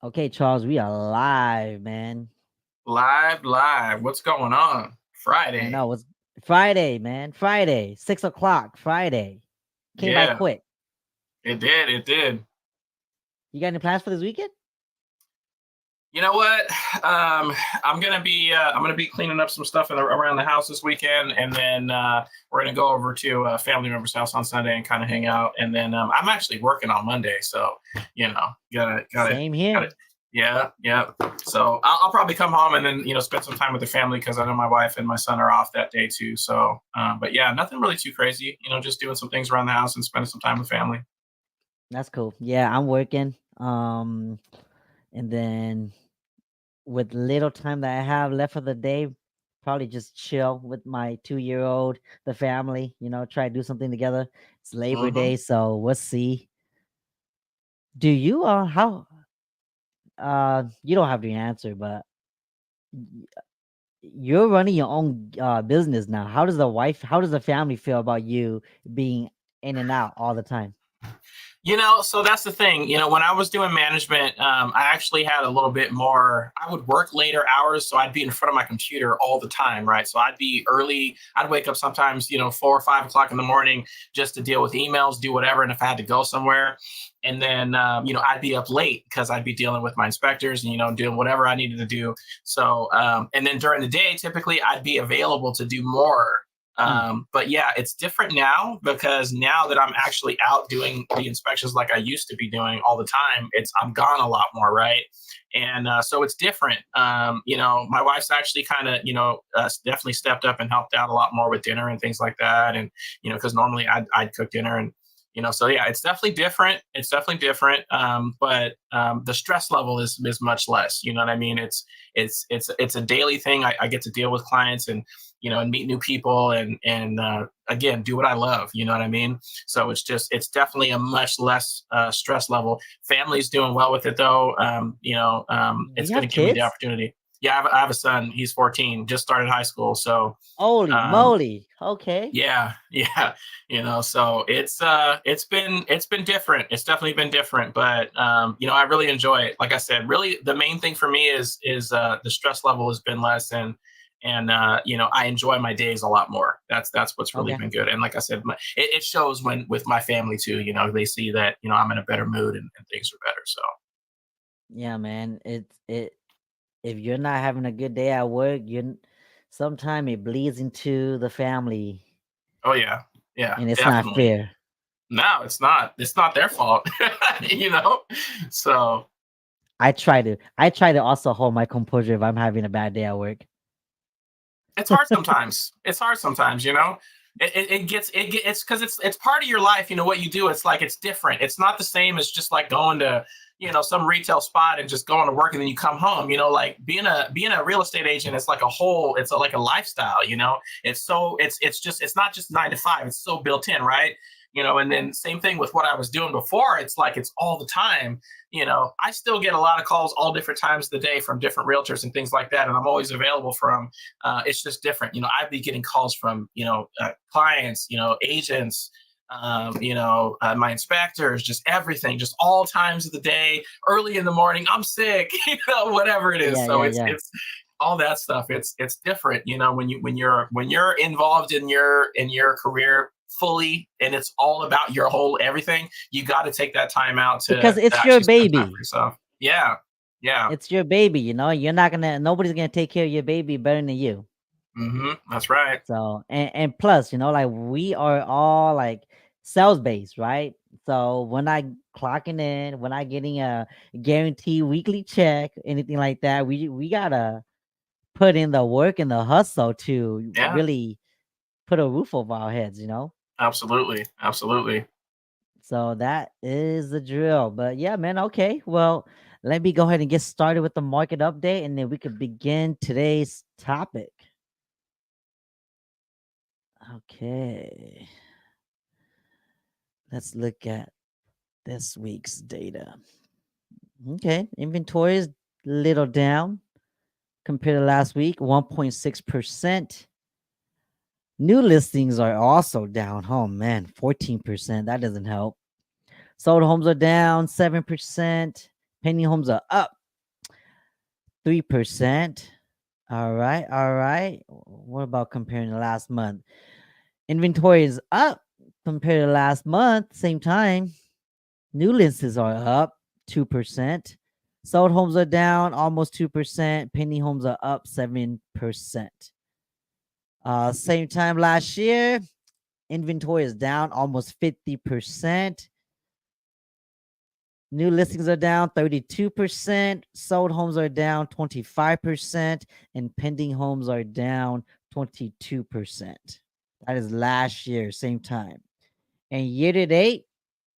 Okay, Charles, we are live, man. Live. What's going on? I Friday. know it's Friday, man. Friday, 6 o'clock. Friday came by Yeah, quick. it did. It did. You got any plans for this weekend? You know what? I'm gonna be cleaning up some stuff around the house this weekend, and then we're gonna go over to a family member's house on Sunday and kind of hang out. And then I'm actually working on Monday, so Same here. gotta. Yeah. So I'll probably come home and then spend some time with the family because I know my wife and my son are off that day too. So, but yeah, nothing really too crazy. Just doing some things around the house and spending some time with family. That's cool. Yeah, I'm working. And then with little time that I have left for the day, probably just chill with my 2-year-old, the family. Try to do something together. It's Labor Hmm. Day, so we'll see. Do you how you don't have the answer, but you're running your own business now. How does the family feel about you being in and out all the time? So that's the thing. When I was doing management, I actually had a little bit more. I would work later hours, so I'd be in front of my computer all the time, right? So I'd be early. I'd wake up sometimes, 4 or 5 o'clock in the morning just to deal with emails, do whatever. And if I had to go somewhere, and then I'd be up late because I'd be dealing with my inspectors and doing whatever I needed to do. So and then during the day, typically I'd be available to do more. Mm. But yeah, it's different now because now that I'm actually out doing the inspections like I used to be doing all the time, I'm gone a lot more, right? And so it's different. My wife's actually kind of definitely stepped up and helped out a lot more with dinner and things like that, and because normally I'd cook dinner and so yeah, it's definitely different. It's definitely different. But the stress level is much less. You know what I mean? It's a daily thing. I get to deal with clients and meet new people and again do what I love. You know what I mean? So it's definitely a much less stress level. Family's doing well with it though. Do It's you going have to give me the kids? opportunity. Yeah, I have a son. He's 14, just started high school. So Holy um, moly. Okay. yeah. So it's been different. It's definitely been different, but I really enjoy it. Like I said, really the main thing for me is the stress level has been less and I enjoy my days a lot more. That's what's really Okay. been good. And like I said, it shows when with my family too. They see that I'm in a better mood and things are better. So Yeah, man. It if you're not having a good day at work, you sometime it bleeds into the family oh yeah, and it's not definitely. fair. No, it's not. It's not their fault. you know. So I try to also hold my composure if I'm having a bad day at work. it's hard sometimes. It's hard sometimes, it's because it's part of your life. What you do, it's like it's different. It's not the same as just like going to some retail spot and just going to work and then you come home. Like being a real estate agent, it's like a whole, like a lifestyle. It's not just 9 to 5. It's so built in, right? And then same thing with what I was doing before. It's like it's all the time. I still get a lot of calls all different times of the day from different realtors and things like that, and I'm always available for them. It's just different. I'd be getting calls from clients, agents, my inspectors, just everything, just all times of the day, early in the morning. I'm sick, whatever it is. Yeah, So yeah, it's yeah. it's all that stuff. It's different, when you're involved in your career fully and it's all about your whole everything. You got to take that time out Because to it's your actually spend time for baby. yourself. Yeah. It's your baby, You're not gonna nobody's gonna take care of your baby better than you. That's right. So and plus, like we are all like sales based, right? So when I clocking in, when I getting a guaranteed weekly check, anything like that, we gotta put in the work and the hustle to Yeah, really put a roof over our heads. absolutely. So that is the drill. But yeah, man, okay. Well, let me go ahead and get started with the market update and then we could begin today's topic. Okay. Let's look at this week's data. Okay, inventory is little down compared to last week, 1.6%. New listings are also down. Oh man, 14%. That doesn't help. Sold homes are down 7%. Pending homes are up 3%. All right, all right. What about comparing to last month? Inventory is up compared to last month, same time. New listings are up 2%. Sold homes are down almost 2%. Pending homes are up 7%. Same time last year, inventory is down almost 50%. New listings are down 32%. Sold homes are down 25%. And pending homes are down 22%. That is last year, same time. And year to date,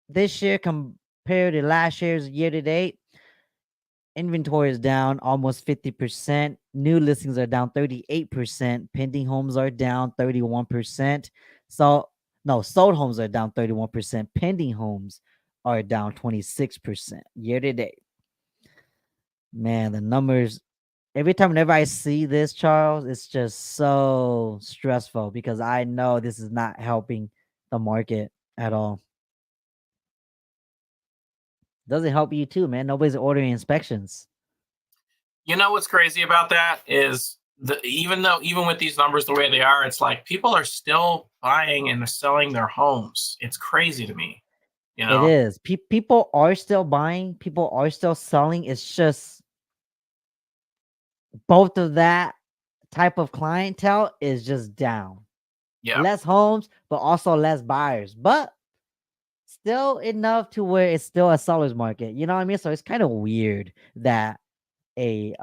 this year compared to last year's year to date, inventory is down almost 50%. New listings are down 38%. Pending homes are down 31%. So, no, sold homes are down 31%. Pending homes are down 26% year to date. Man, the numbers, every time whenever I see this, Charles, it's just so stressful because I know this is not helping the market at all. Doesn't help you too, man. Nobody's ordering inspections. You know what's crazy about that is even with these numbers the way they are, it's like people are still buying and selling their homes. It's crazy to me. You It know? is. People are still buying. People are still selling. It's just both of that type of clientele is just down. Yeah. Less homes, but also less buyers. But still enough to where it's still a seller's market. You know what I mean? So it's kind of weird that a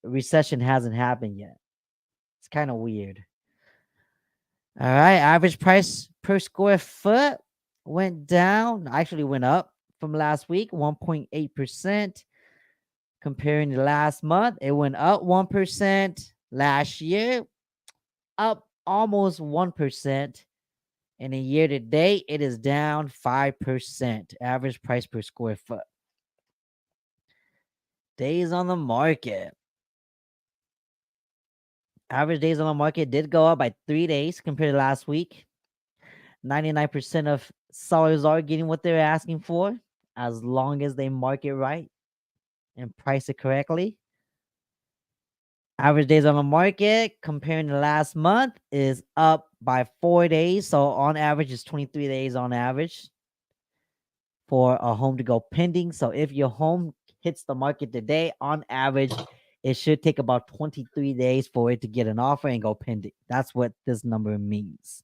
recession hasn't happened yet. It's kind of weird. All right, average price per square foot went down, actually went up from last week, 1.8%. Comparing to last month, it went up 1%. Last year, up almost 1%. And a year to date, it is down 5%. Average price per square foot. Days on the market. Average days on the market did go up by 3 days compared to last week. 99% of sellers are getting what they're asking for as long as they market right and price it correctly. Average days on the market comparing to last month is up by 4 days. So on average, it's 23 days on average for a home to go pending. So if your home hits the market today, on average, it should take about 23 days for it to get an offer and go pending. That's what this number means.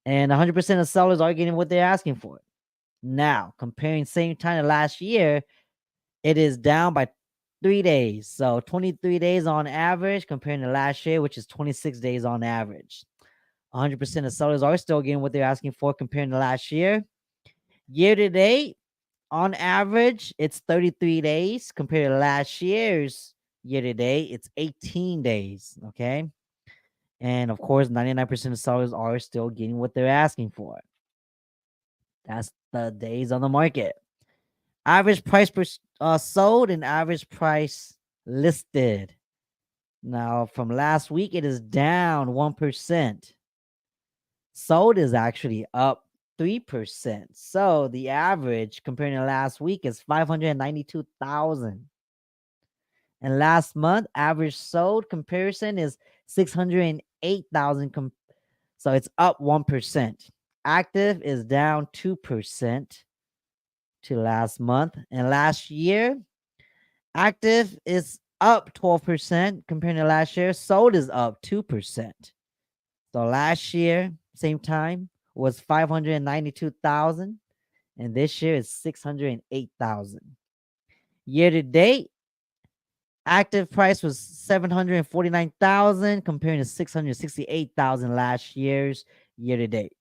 And 100% of sellers are getting what they're asking for. Now, comparing same time to last year, it is down by 3 days. So 23 days on average comparing to last year, which is 26 days on average. 100% of sellers are still getting what they're asking for comparing to last year. Year to date, on average, it's 33 days compared to last year's year to date. It's 18 days. Okay. And of course, 99% of sellers are still getting what they're asking for. That's the days on the market. Average price per sold and average price listed. Now, from last week, it is down 1%. Sold is actually up 3%. So the average comparing to last week is 592,000. And last month, average sold comparison is 608,000. So it's up 1%. Active is down 2% to last month. And last year, active is up 12% compared to last year. Sold is up 2%. So last year, same time, was 592,000. And this year is 608,000. Year to date, active price was 749,000 comparing to 668,000 last year's year to date.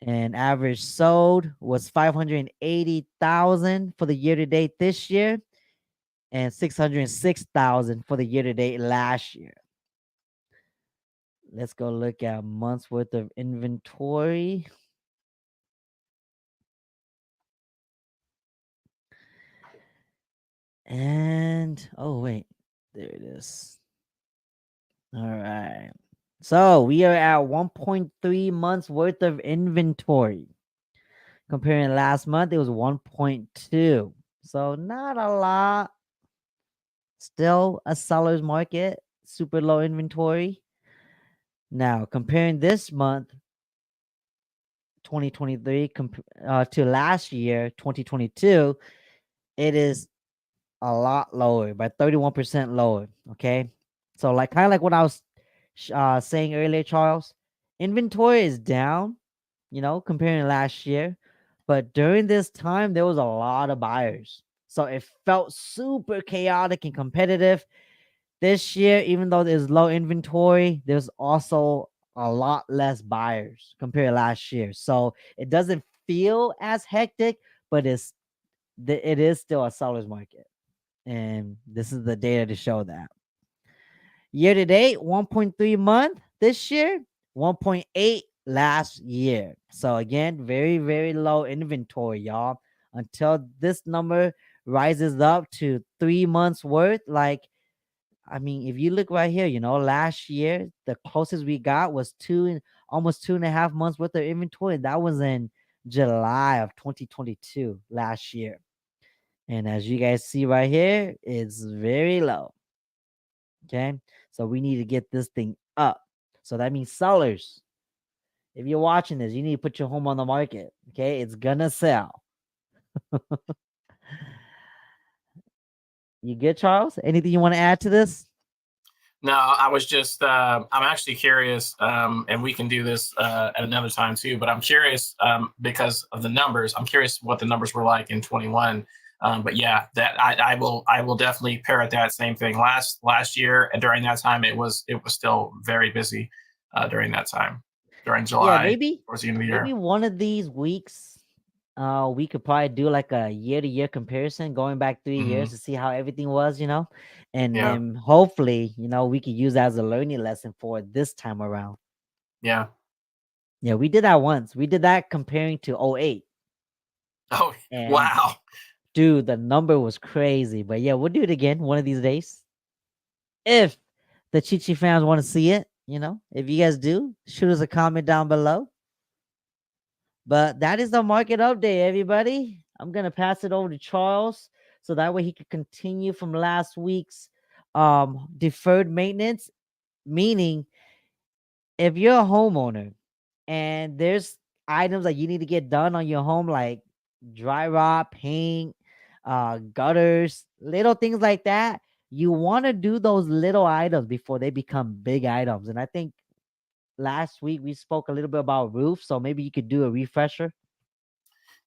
And average sold was 580,000 for the year to date this year and 606,000 for the year to date last year. Let's go look at months worth of inventory. And oh wait, there it is. All right. So we are at 1.3 months worth of inventory. Comparing last month, it was 1.2. So not a lot. Still a seller's market, super low inventory. Now, comparing this month, 2023, to last year, 2022, it is a lot lower by 31% lower. Okay. So, like, kind of like what I was saying earlier, Charles, inventory is down, comparing to last year. But during this time, there was a lot of buyers. So it felt super chaotic and competitive. This year, even though there's low inventory, there's also a lot less buyers compared to last year. So it doesn't feel as hectic, but it is still a seller's market. And this is the data to show that. Year to date, 1.3 month this year, 1.8 last year. So again, very, very low inventory, y'all. Until this number rises up to 3 months worth, like, I mean, if you look right here, last year the closest we got was almost 2.5 months worth of inventory. That was in July of 2022 last year. And as you guys see right here, it's very low. Okay. So we need to get this thing up. So that means sellers, if you're watching this, you need to put your home on the market. Okay. It's gonna sell. You good, Charles? Anything you want to add to this? No, I was just, I'm actually curious, and we can do this at another time too, but I'm curious because of the numbers. I'm curious what the numbers were like in 21. But yeah, that I will definitely parrot that same thing. Last year, and during that time, it was still very busy during that time, during Yeah, July, towards the end of the maybe year. one of these weeks, we could probably do like a year-to-year comparison, going back 3 years Hmm. to see how everything was, and Yeah, then hopefully, we could use that as a learning lesson for this time around. yeah. Yeah, we did that once. We did that comparing to '08, Oh, and wow. dude, the number was crazy. But yeah, we'll do it again one of these days. If the Chichi fans want to see it, if you guys do, shoot us a comment down below. But that is the market update, everybody. I'm gonna pass it over to Charles so that way he could continue from last week's deferred maintenance. Meaning, if you're a homeowner and there's items that you need to get done on your home, like dry rot, paint, gutters, little things like that, you want to do those little items before they become big items. And I think last week we spoke a little bit about roofs, so maybe you could do a refresher.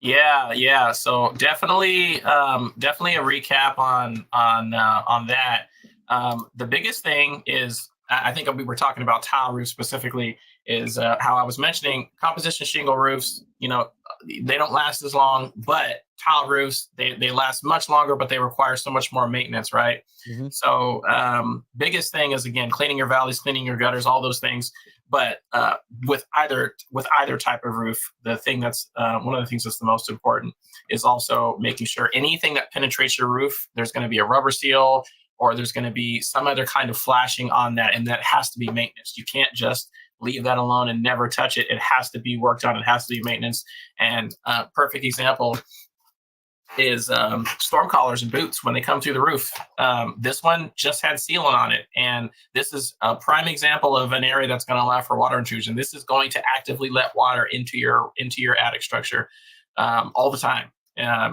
Yeah, yeah. So definitely a recap on that. The biggest thing is, I think we were talking about tile roofs specifically. Is how I was mentioning composition shingle roofs. They don't last as long, but tile roofs they last much longer, but they require so much more maintenance, right? Mm-hmm. So biggest thing is again cleaning your valleys, cleaning your gutters, all those things. But with either type of roof, the thing that's one of the things that's the most important is also making sure anything that penetrates your roof, there's going to be a rubber seal or there's going to be some other kind of flashing on that, and that has to be maintenance. You can't just leave that alone and never touch it. It has to be worked on. It has to be maintenance. And perfect example is storm collars and boots when they come through the roof. This one just had sealant on it, and this is a prime example of an area that's going to allow for water intrusion. This is going to actively let water into your attic structure all the time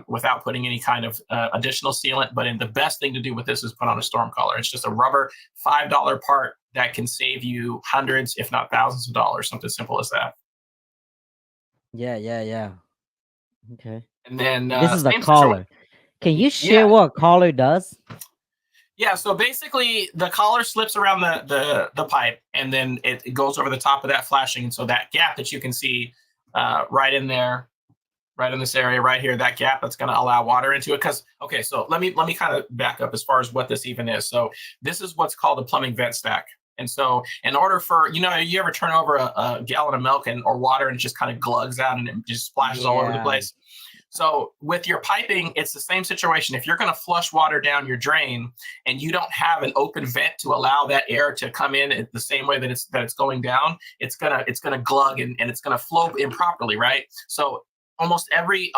without putting any kind of additional sealant. But the best thing to do with this is put on a storm collar. It's just a rubber $5 part that can save you hundreds, if not thousands of dollars. Something simple as that. Yeah. Okay. And then This is a same situation. collar. Can you share Yeah, what a collar does? yeah, so basically the collar slips around the pipe and then it goes over the top of that flashing. And so that gap that you can see right in there, right in this area right here, that gap that's going to allow water into it. Because okay, so let me kind of back up as far as what this even is. So this is what's called a plumbing vent stack. And so in order for you ever turn over a gallon of milk or water and it just kind of glugs out and it just splashes all over the Yeah. place. So with your piping, it's the same situation. If you're going to flush water down your drain and you don't have an open vent to allow that air to come in the same way that it's going down, it's gonna glug and it's gonna flow improperly, right? So almost every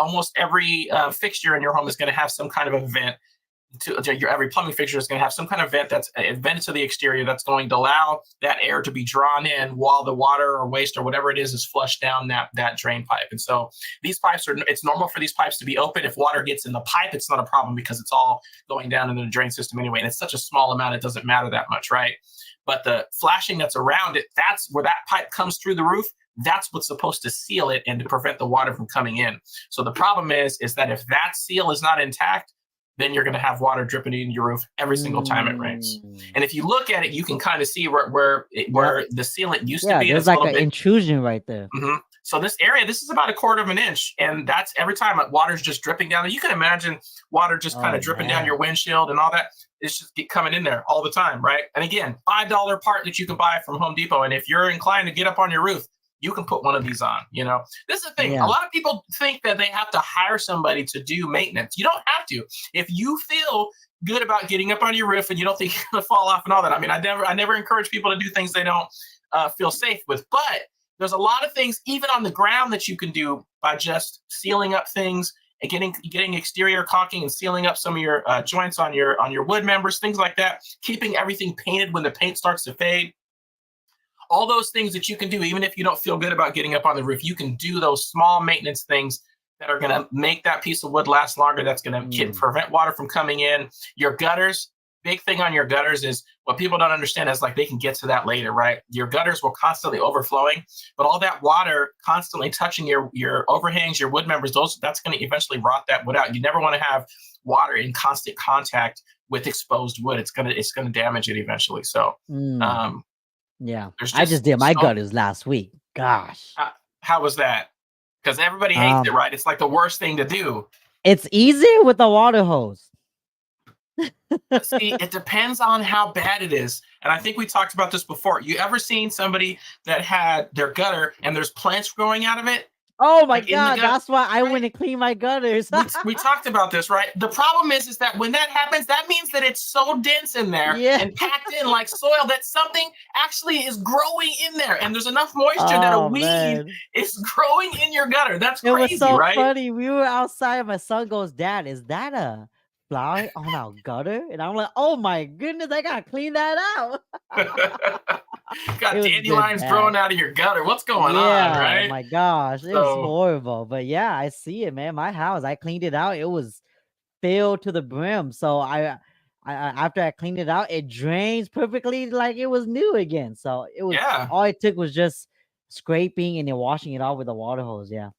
fixture in your home is going to have some kind of a vent. To your every plumbing fixture is going to have some kind of vent that's a vent to the exterior that's going to allow that air to be drawn in while the water or waste or whatever it is flushed down that drain pipe. And so these pipes it's normal for these pipes to be open. If water gets in the pipe, it's not a problem because it's all going down into the drain system anyway. And it's such a small amount, it doesn't matter that much, right? But the flashing that's around it, that's where that pipe comes through the roof. That's what's supposed to seal it and to prevent the water from coming in. So the problem is that if that seal is not intact, then you're going to have water dripping in your roof every single time it rains. And if you look at it, you can kind of see where the sealant used to be. There's like an intrusion right there. Mm-hmm. So this area, this is about 1/4 of an inch. And that's every time water's just dripping down. You can imagine water just kind of dripping down your windshield and all that. It's just coming in there all the time, right? And again, $5 part that you can buy from Home Depot. And if you're inclined to get up on your roof, you can put one of these on. This is the thing. A lot of people think that they have to hire somebody to do maintenance. You don't have to. If you feel good about getting up on your roof and you don't think you're going to fall off and all that. I mean, I never encourage people to do things they don't feel safe with. But there's a lot of things, even on the ground, that you can do by just sealing up things and getting exterior caulking and sealing up some of your joints on your wood members, things like that. Keeping everything painted when the paint starts to fade. All those things that you can do, even if you don't feel good about getting up on the roof, you can do those small maintenance things that are going to make that piece of wood last longer. That's going to prevent water from coming in. Your gutters, big thing on your gutters is what people don't understand is like they can get to that later, right? Your gutters will constantly overflowing, but all that water constantly touching your overhangs, your wood members, that's going to eventually rot that wood out. You never want to have water in constant contact with exposed wood. It's going to damage it eventually. So, yeah, I just did my gutters last week. Gosh. How was that? Because everybody hates it, right? It's like the worst thing to do. It's easy with the water hose. See, it depends on how bad it is. And I think we talked about this before. You ever seen somebody that had their gutter and there's plants growing out of it? Oh my God, that's why I went and clean my gutters. we talked about this, right? The problem is that when that happens, that means that it's so dense in there and packed in like soil that something actually is growing in there. And there's enough moisture that a weed is growing in your gutter. That's crazy, right? It was so funny. We were outside. My son goes, "Dad, is that a flower on our gutter?" And I'm like, "Oh my goodness, I gotta clean that out." Got dandelions growing out of your gutter. What's going on, right? Oh my gosh, it was horrible. But yeah, I see it, man. My house, I cleaned it out. It was filled to the brim. So I after I cleaned it out, it drains perfectly like it was new again. So it was all it took was just scraping and then washing it off with a water hose. Yeah.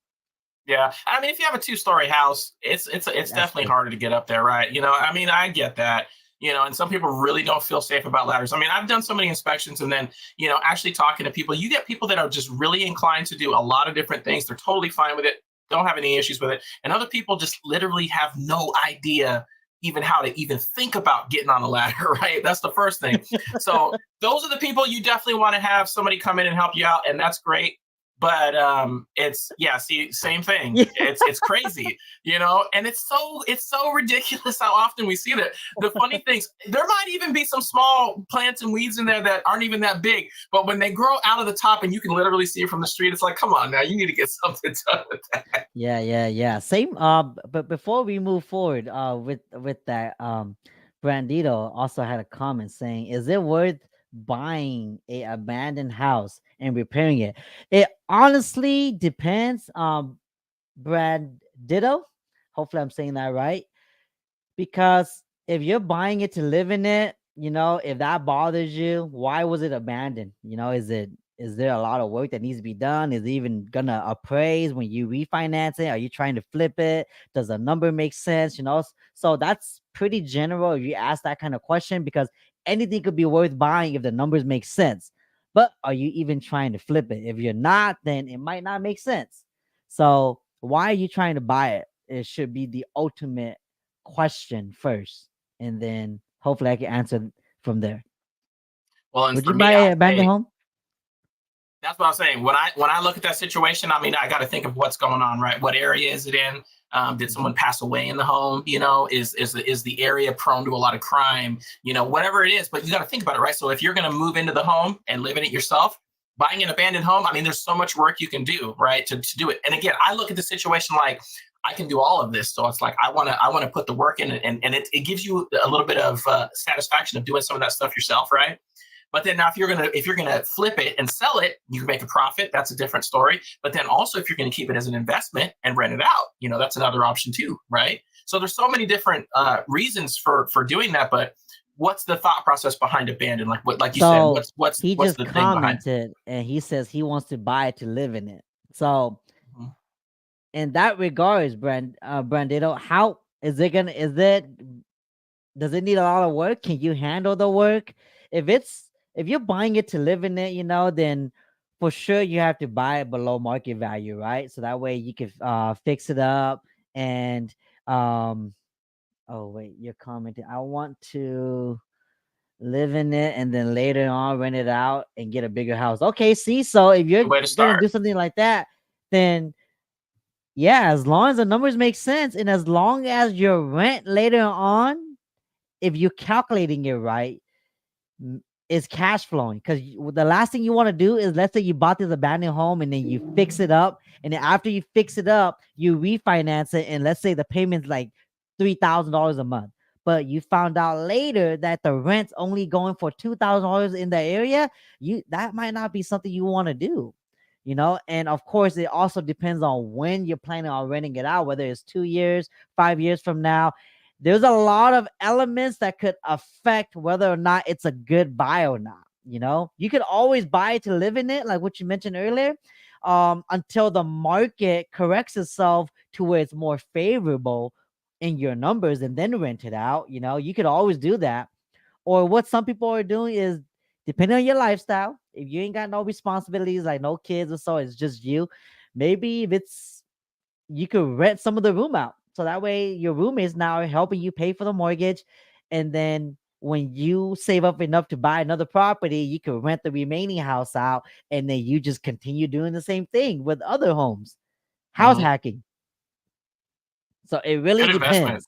Yeah, I mean, if you have a 2-story house, it's definitely harder to get up there, right? I mean, I get that. And some people really don't feel safe about ladders. I mean, I've done so many inspections and then, actually talking to people, you get people that are just really inclined to do a lot of different things. They're totally fine with it, don't have any issues with it. And other people just literally have no idea even how to even think about getting on a ladder, right? That's the first thing. So those are the people you definitely want to have somebody come in and help you out. And that's great. But same thing. It's crazy, and it's so ridiculous how often we see that. The funny things, there might even be some small plants and weeds in there that aren't even that big, but when they grow out of the top and you can literally see it from the street, it's like, come on now, you need to get something done with that. Yeah. Same. But before we move forward, with that, Brandito also had a comment saying, "Is it worth buying a abandoned house and repairing it?" It honestly depends. Brad Ditto, hopefully I'm saying that right, because if you're buying it to live in it, if that bothers you, why was it abandoned? Is there a lot of work that needs to be done? Is it even gonna appraise when you refinance it? Are you trying to flip it? Does the number make sense? So that's pretty general if you ask that kind of question, because anything could be worth buying if the numbers make sense. But are you even trying to flip it? If you're not, then it might not make sense. So why are you trying to buy it? It should be the ultimate question first, and then hopefully I can answer from there. Well, and would you buy an abandoned home? That's what I'm saying. When I look at that situation, I mean, I got to think of what's going on, right? What area is it in? Did someone pass away in the home? Is the area prone to a lot of crime? Whatever it is, but you got to think about it, right? So if you're going to move into the home and live in it yourself, buying an abandoned home, I mean, there's so much work you can do, right, to do it. And again, I look at the situation like I can do all of this, so it's like I want to put the work in, and it gives you a little bit of satisfaction of doing some of that stuff yourself, right? But then now if you're gonna flip it and sell it, you can make a profit. That's a different story. But then also if you're gonna keep it as an investment and rent it out, that's another option too, right? So there's so many different reasons for doing that. But what's the thought process behind abandon? Like what, like you said, So what's he just the thing behind it? commented and he says he wants to buy it to live in it. So Mhm. in that regards, Brandito, how is it gonna? Is it does it need a lot of work? Can you handle the work? If you're buying it to live in it, then for sure you have to buy it below market value, right? So that way you can fix it up and um. Oh wait, you're commenting. I want to live in it and then later on rent it out and get a bigger house. Okay, see, so if you're Good way to gonna start. do something like that, then yeah, as long as the numbers make sense and as long as your rent later on, if you're calculating it right, is cash flowing. Because the last thing you want to do is, let's say you bought this abandoned home and then you fix it up, and then after you fix it up, you refinance it, and let's say the payment's like $3,000 a month. But you found out later that the rent's only going for $2,000 in the area. That might not be something you want to do. And of course it also depends on when you're planning on renting it out, whether it's 2 years, 5 years from now. There's a lot of elements that could affect whether or not it's a good buy or not. You could always buy it to live in it, like what you mentioned earlier, until the market corrects itself to where it's more favorable in your numbers, and then rent it out. You could always do that. Or what some people are doing is, depending on your lifestyle, if you ain't got no responsibilities, like no kids or so, it's just you. Maybe if it's you could rent some of the room out. So that way your roommates now are helping you pay for the mortgage. And then when you save up enough to buy another property, you can rent the remaining house out. And then you just continue doing the same thing with other homes. House Mhm. hacking. So it really Good investment. depends.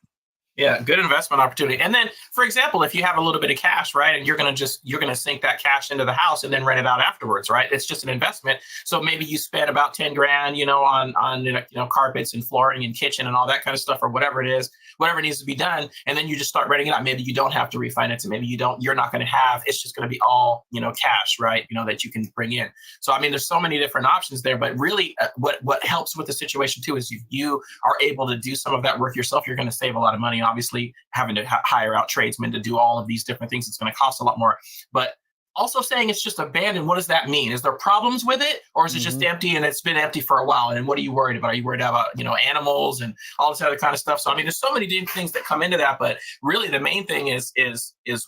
Yeah, good investment opportunity. And then, for example, if you have a little bit of cash, right, and you're gonna sink that cash into the house and then rent it out afterwards, right? It's just an investment. So maybe you spend about 10 grand, on carpets and flooring and kitchen and all that kind of stuff, or whatever it is, whatever needs to be done, and then you just start renting it out. Maybe you don't have to refinance it. Maybe you're not going to have. It's just going to be all cash, right? That you can bring in. So I mean, there's so many different options there. But really, what helps with the situation too is if you are able to do some of that work yourself, you're going to save a lot of money. Obviously, having to hire out tradesmen to do all of these different things, it's going to cost a lot more. But also saying it's just abandoned, what does that mean? Is there problems with it, or is it just Mhm. empty and it's been empty for a while? And what are you worried about? Are you worried about animals and all this other kind of stuff? So I mean, there's so many different things that come into that, but really the main thing is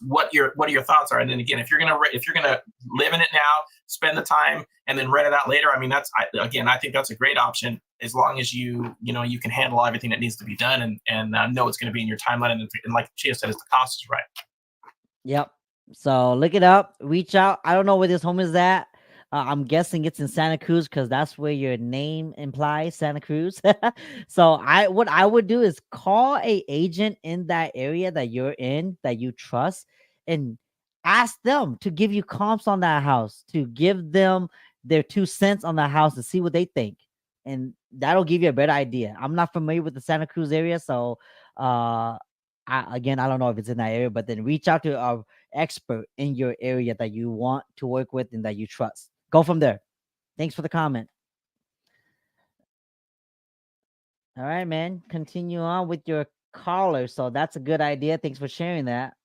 what your thoughts are. And then again, if you're gonna live in it now, spend the time, and then rent it out later. I mean, I think that's a great option, as long as you can handle everything that needs to be done, and know it's going to be in your timeline, and like Chia said, is the cost is right. Yep. So look it up, reach out. I don't know where this home is at. I'm guessing it's in Santa Cruz because that's where your name implies, Santa Cruz. So what I would do is call a agent in that area that you're in, that you trust, and ask them to give you comps on that house, to give them their 2 cents on that house to see what they think. And that'll give you a better idea. I'm not familiar with the Santa Cruz area, so I don't know if it's in that area, but then reach out to a expert in your area that you want to work with and that you trust. Go from there. Thanks for the comment. All right, man. Continue on with your caller. So that's a good idea. Thanks for sharing that.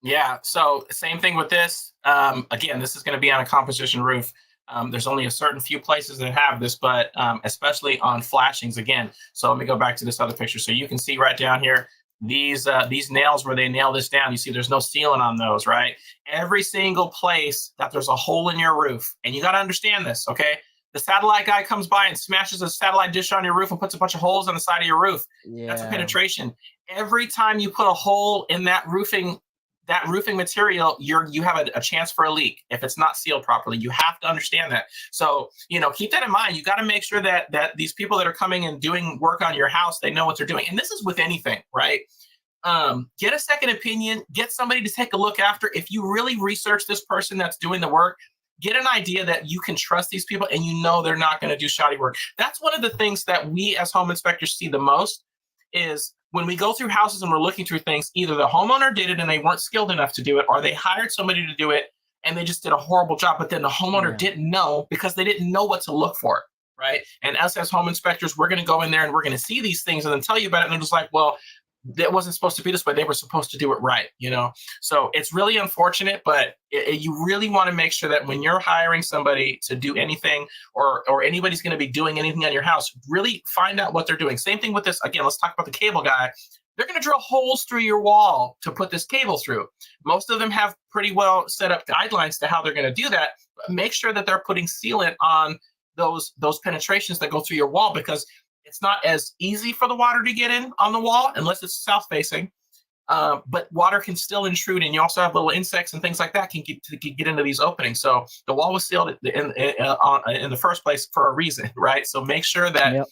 Yeah. So same thing with this. Again, this is going to be on a composition roof. There's only a certain few places that have this, but especially on flashings again. So let me go back to this other picture. So you can see right down here, these nails where they nail this down. You see, there's no sealant on those, right? Every single place that there's a hole in your roof, and you got to understand this, okay? The satellite guy comes by and smashes a satellite dish on your roof and puts a bunch of holes on the side of your roof. That's a Yeah. penetration. Every time you put a hole in that roofing material, you have a chance for a leak if it's not sealed properly. You have to understand that. So keep that in mind. You got to make sure that these people that are coming and doing work on your house, they know what they're doing. And this is with anything, right? Get a second opinion. Get somebody to take a look after. If you really research this person that's doing the work, get an idea that you can trust these people and you know they're not going to do shoddy work. That's one of the things that we as home inspectors see the most is when we go through houses and we're looking through things, either the homeowner did it and they weren't skilled enough to do it, or they hired somebody to do it and they just did a horrible job, but then the homeowner Yeah. didn't know because they didn't know what to look for, right? And us as home inspectors, we're going to go in there and we're going to see these things and then tell you about it. And they're just like, well, that wasn't supposed to be this way. They were supposed to do it right, you know? So it's really unfortunate, but you really want to make sure that when you're hiring somebody to do anything or anybody's going to be doing anything on your house, really find out what they're doing. Same thing with this. Again, let's talk about the cable guy. They're going to drill holes through your wall to put this cable through. Most of them have pretty well set up guidelines to how they're going to do that. But make sure that they're putting sealant on those penetrations that go through your wall, because it's not as easy for the water to get in on the wall unless it's south facing. But water can still intrude, and you also have little insects and things like that can get into these openings. So the wall was sealed in the first place for a reason, right? So make sure that Yep.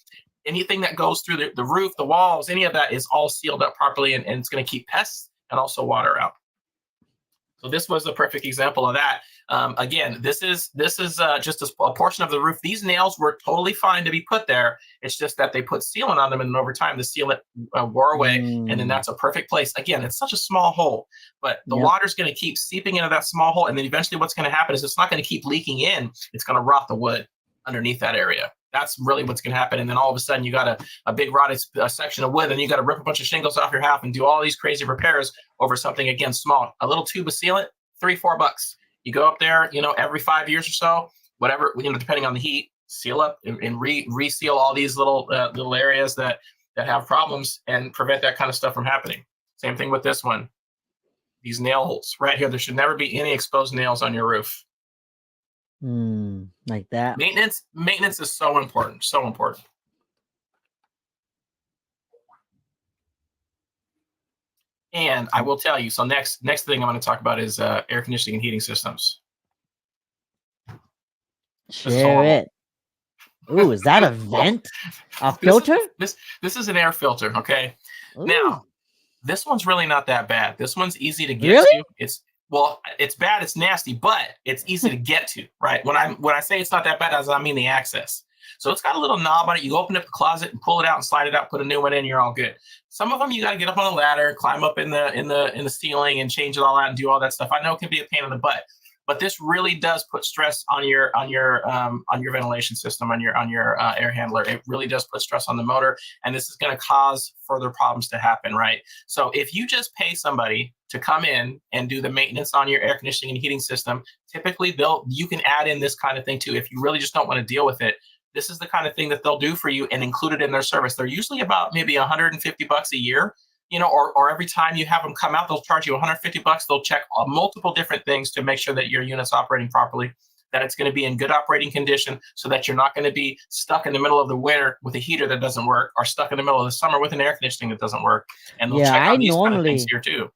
anything that goes through the roof, the walls, any of that is all sealed up properly, and it's going to keep pests and also water out. So this was the perfect example of that. Again, this is just a portion of the roof. These nails were totally fine to be put there. It's just that they put sealant on them, and over time the sealant wore away, and then Mm. that's a perfect place. Again, it's such a small hole, but the Yep. water's going to keep seeping into that small hole, and then eventually what's going to happen is it's not going to keep leaking in. It's going to rot the wood underneath that area. That's really what's going to happen. And then all of a sudden you got a big rotted section of wood, and you got to rip a bunch of shingles off your house and do all these crazy repairs over something, again, small. A little tube of sealant, $3-4. You go up there, every 5 years or so, whatever, depending on the heat, seal up and reseal all these little areas that have problems and prevent that kind of stuff from happening. Same thing with this one. These nail holes right here. There should never be any exposed nails on your roof. Like that. Maintenance is so important, so important. And I will tell you, so next thing I'm going to talk about is air conditioning and heating systems. Share it. Ooh, is that a vent? A filter? This is an air filter, okay? Ooh. Now, this one's really not that bad. This one's easy to get Really? to. It's bad, it's nasty, but it's easy to get to, right? When I say it's not that bad, I mean the access. So it's got a little knob on it. You open up the closet and pull it out and slide it out, put a new one in, you're all good. Some of them you got to get up on a ladder, climb up in the ceiling and change it all out and do all that stuff. I know it can be a pain in the butt, but this really does put stress on your ventilation system, on your air handler. It really does put stress on the motor, and this is going to cause further problems to happen, right? So if you just pay somebody to come in and do the maintenance on your air conditioning and heating system, typically you can add in this kind of thing too. If you really just don't want to deal with it, this is the kind of thing that they'll do for you and include it in their service. They're usually about maybe $150 a year. Or every time you have them come out, they'll charge you $150. They'll check multiple different things to make sure that your unit's operating properly, that it's going to be in good operating condition, so that you're not going to be stuck in the middle of the winter with a heater that doesn't work, or stuck in the middle of the summer with an air conditioning that doesn't work. And they'll check on these kind of things here too.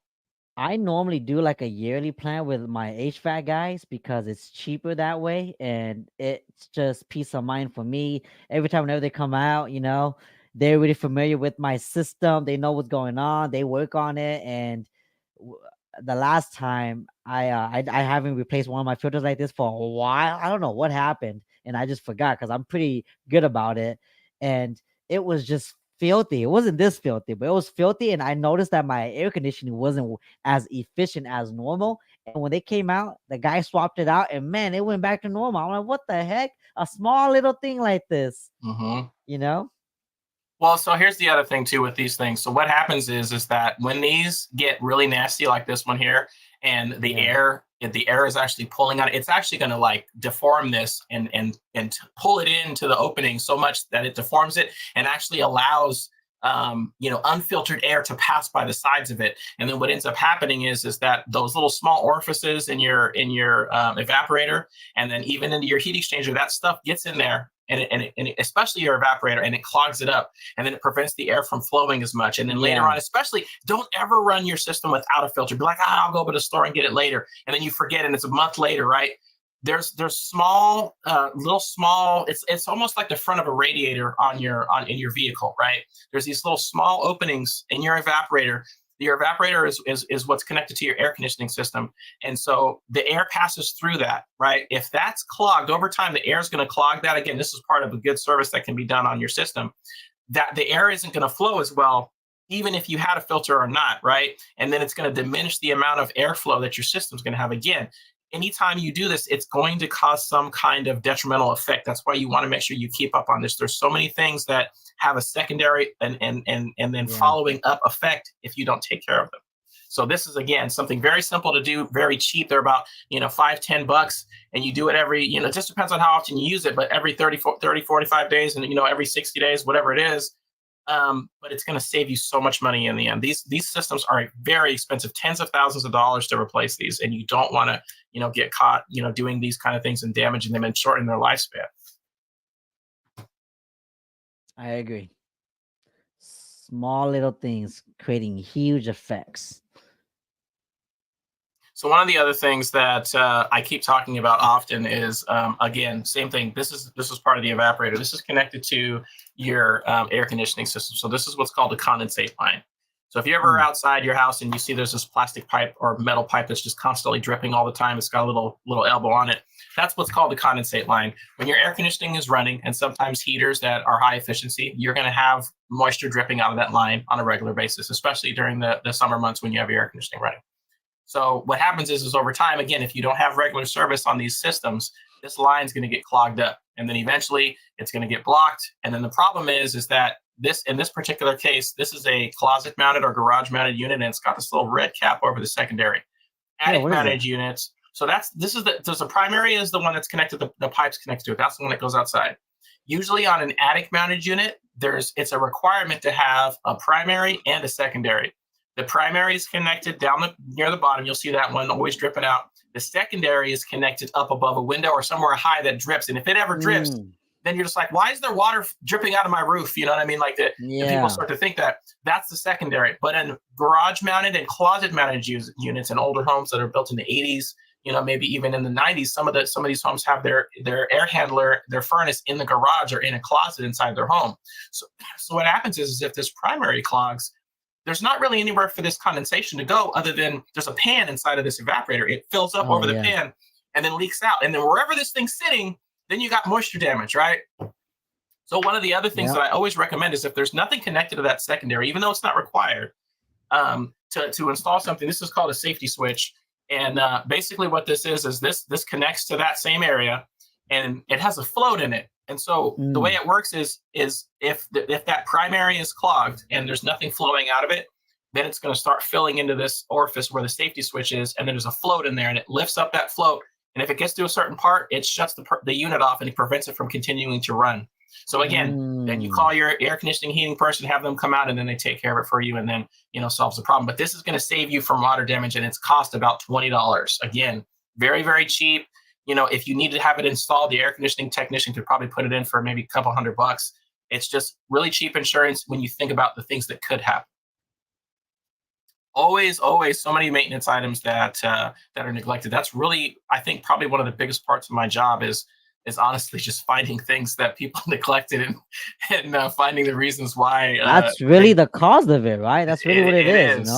I normally do like a yearly plan with my HVAC guys because it's cheaper that way, and it's just peace of mind for me. Every time whenever they come out, they're really familiar with my system. They know what's going on. They work on it. And the last time I haven't replaced one of my filters like this for a while. I don't know what happened, and I just forgot because I'm pretty good about it. And it was just filthy. It wasn't this filthy, but it was filthy. And I noticed that my air conditioning wasn't as efficient as normal. And when they came out, the guy swapped it out, and man, it went back to normal. I'm like, what the heck? A small little thing like this, Well, so here's the other thing too with these things. So what happens is that when these get really nasty, like this one here, and the air is actually pulling on it, it's actually going to like deform this and pull it into the opening so much that it deforms it and actually allows unfiltered air to pass by the sides of it. And then what ends up happening is that those little small orifices in your evaporator, and then even into your heat exchanger, that stuff gets in there. And especially your evaporator, and it clogs it up, and then it prevents the air from flowing as much. And then later on, especially, don't ever run your system without a filter. Be like, I'll go to the store and get it later, and then you forget, and it's a month later, right? There's small, little small. It's almost like the front of a radiator in your vehicle, right? There's these little small openings in your evaporator Your evaporator is what's connected to your air conditioning system. And so the air passes through that, right? If that's clogged over time, the air is going to clog that. Again, this is part of a good service that can be done on your system, that the air isn't going to flow as well, even if you had a filter or not, right? And then it's going to diminish the amount of airflow that your system's going to have. Again, anytime you do this, it's going to cause some kind of detrimental effect. That's why you want to make sure you keep up on this. There's so many things that have a secondary and then Yeah. following up effect if you don't take care of them. So this is, again, something very simple to do, very cheap. They're about, $5-10, and you do it every, it just depends on how often you use it, but every 45 days, and every 60 days, whatever it is. But it's going to save you so much money in the end. These systems are very expensive, tens of thousands of dollars to replace these, and you don't want to get caught doing these kind of things and damaging them and shortening their lifespan. I agree. Small little things creating huge effects. So one of the other things that I keep talking about often is, again, same thing. This is part of the evaporator. This is connected to your air conditioning system. So this is what's called a condensate line. So if you're ever outside your house and you see there's this plastic pipe or metal pipe that's just constantly dripping all the time, it's got a little elbow on it. That's what's called the condensate line. When your air conditioning is running, and sometimes heaters that are high efficiency, you're going to have moisture dripping out of that line on a regular basis, especially during the summer months when you have your air conditioning running. So what happens is over time, again, if you don't have regular service on these systems, this line is going to get clogged up, and then eventually it's going to get blocked. And then the problem is that in this particular case, this is a closet mounted or garage mounted unit, and it's got this little red cap over the secondary. Attic mounted units. So the primary is the one that's connected, the pipe's connected to it. That's the one that goes outside. Usually on an attic mounted unit, it's a requirement to have a primary and a secondary. The primary is connected down near the bottom. You'll see that one always dripping out. The secondary is connected up above a window or somewhere high that drips. And if it ever drips, then you're just like, why is there water dripping out of my roof? You know what I mean? Like the people start to think that that's the secondary. But in garage mounted and closet mounted units in older homes that are built in the 80s, maybe even in the 90s, some of these homes have their air handler, their furnace in the garage or in a closet inside their home. So what happens is if this primary clogs, there's not really anywhere for this condensation to go other than there's a pan inside of this evaporator. It fills up over the pan and then leaks out. And then wherever this thing's sitting, then you got moisture damage, right? So one of the other things that I always recommend is if there's nothing connected to that secondary, even though it's not required, to install something, this is called a safety switch. And basically what this is this connects to that same area, and it has a float in it. And so the way it works is if that primary is clogged and there's nothing flowing out of it, then it's going to start filling into this orifice where the safety switch is, and then there's a float in there, and it lifts up that float. And if it gets to a certain part, it shuts the unit off, and it prevents it from continuing to run. So again, then you call your air conditioning heating person, have them come out, and then they take care of it for you, and then solves the problem. But this is going to save you from water damage, and it's cost about $20. Again, very, very cheap. If you need to have it installed, the air conditioning technician could probably put it in for maybe a couple $100. It's just really cheap insurance when you think about the things that could happen. Always so many maintenance items that are neglected. That's really, I think, probably one of the biggest parts of my job is honestly just finding things that people neglected and finding the reasons why. That's really the cause of it, right? That's really what it is.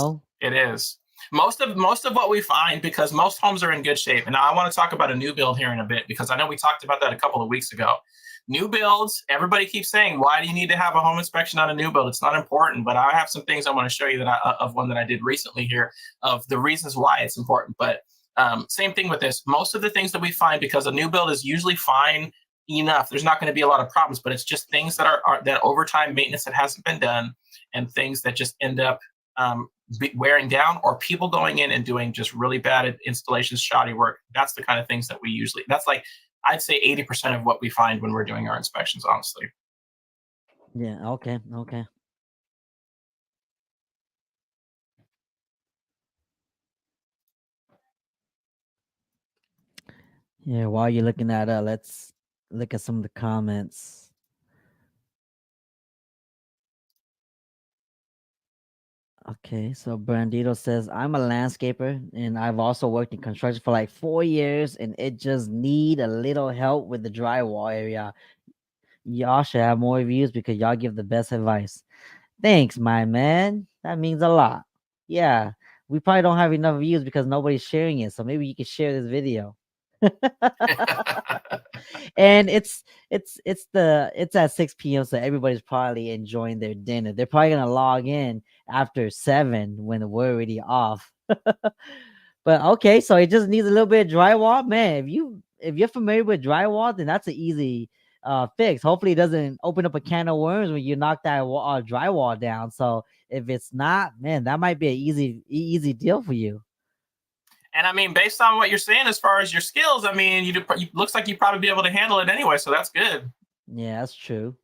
It is. Most of what we find, because most homes are in good shape. And now I want to talk about a new build here in a bit, because I know we talked about that a couple of weeks ago. New builds, everybody keeps saying, why do you need to have a home inspection on a new build? It's not important. But I have some things I want to show you of one that I did recently here, of the reasons why it's important. But same thing with this. Most of the things that we find, because a new build is usually fine enough, there's not going to be a lot of problems, but it's just things that are that over time maintenance that hasn't been done, and things that just end up wearing down, or people going in and doing just really bad installations, shoddy work. That's the kind of things that we usually, that's like, I'd say 80% of what we find when we're doing our inspections, honestly. Yeah. Okay. Yeah. While you're looking that up, let's look at some of the comments. Okay, so Brandito says, I'm a landscaper and I've also worked in construction for like 4 years, and it just need a little help with the drywall area. Y'all should have more reviews because y'all give the best advice. Thanks, my man. That means a lot. Yeah, we probably don't have enough views because nobody's sharing it. So maybe you could share this video. And it's at 6 p.m. So everybody's probably enjoying their dinner. They're probably gonna log in after 7 when we're already off. But okay, so it just needs a little bit of drywall, man. If you're familiar with drywall, then that's an easy fix. Hopefully, it doesn't open up a can of worms when you knock that drywall down. So if it's not, man, that might be an easy deal for you. And I mean, based on what you're saying as far as your skills, I mean, you looks like you probably be able to handle it anyway, so that's good. Yeah, that's true.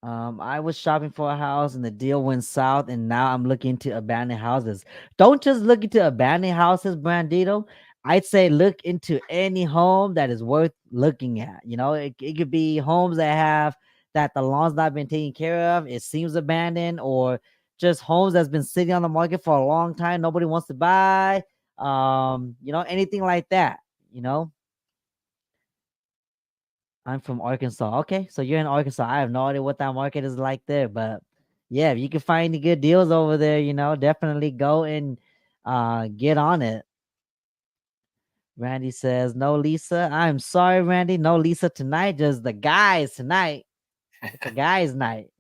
I was shopping for a house and the deal went south, and now I'm looking into abandoned houses. Don't just look into abandoned houses, Brandito. I'd say look into any home that is worth looking at. It could be homes that the lawn's not been taken care of, it seems abandoned, or just homes that's been sitting on the market for a long time, nobody wants to buy. Anything like that, you know. I'm from Arkansas. Okay, so you're in Arkansas. I have no idea what that market is like there, but yeah, if you can find any good deals over there, definitely go and get on it. Randy says, "No, Lisa. I'm sorry, Randy. No, Lisa tonight. Just the guys tonight. It's a guys' night."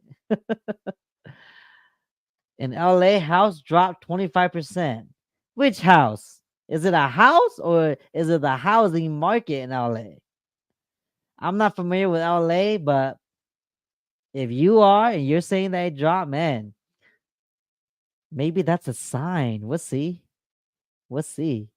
In LA, house dropped 25%. Which house? Is it a house or is it the housing market in LA? I'm not familiar with LA, but if you are and you're saying that it dropped, man, maybe that's a sign. We'll see. We'll see.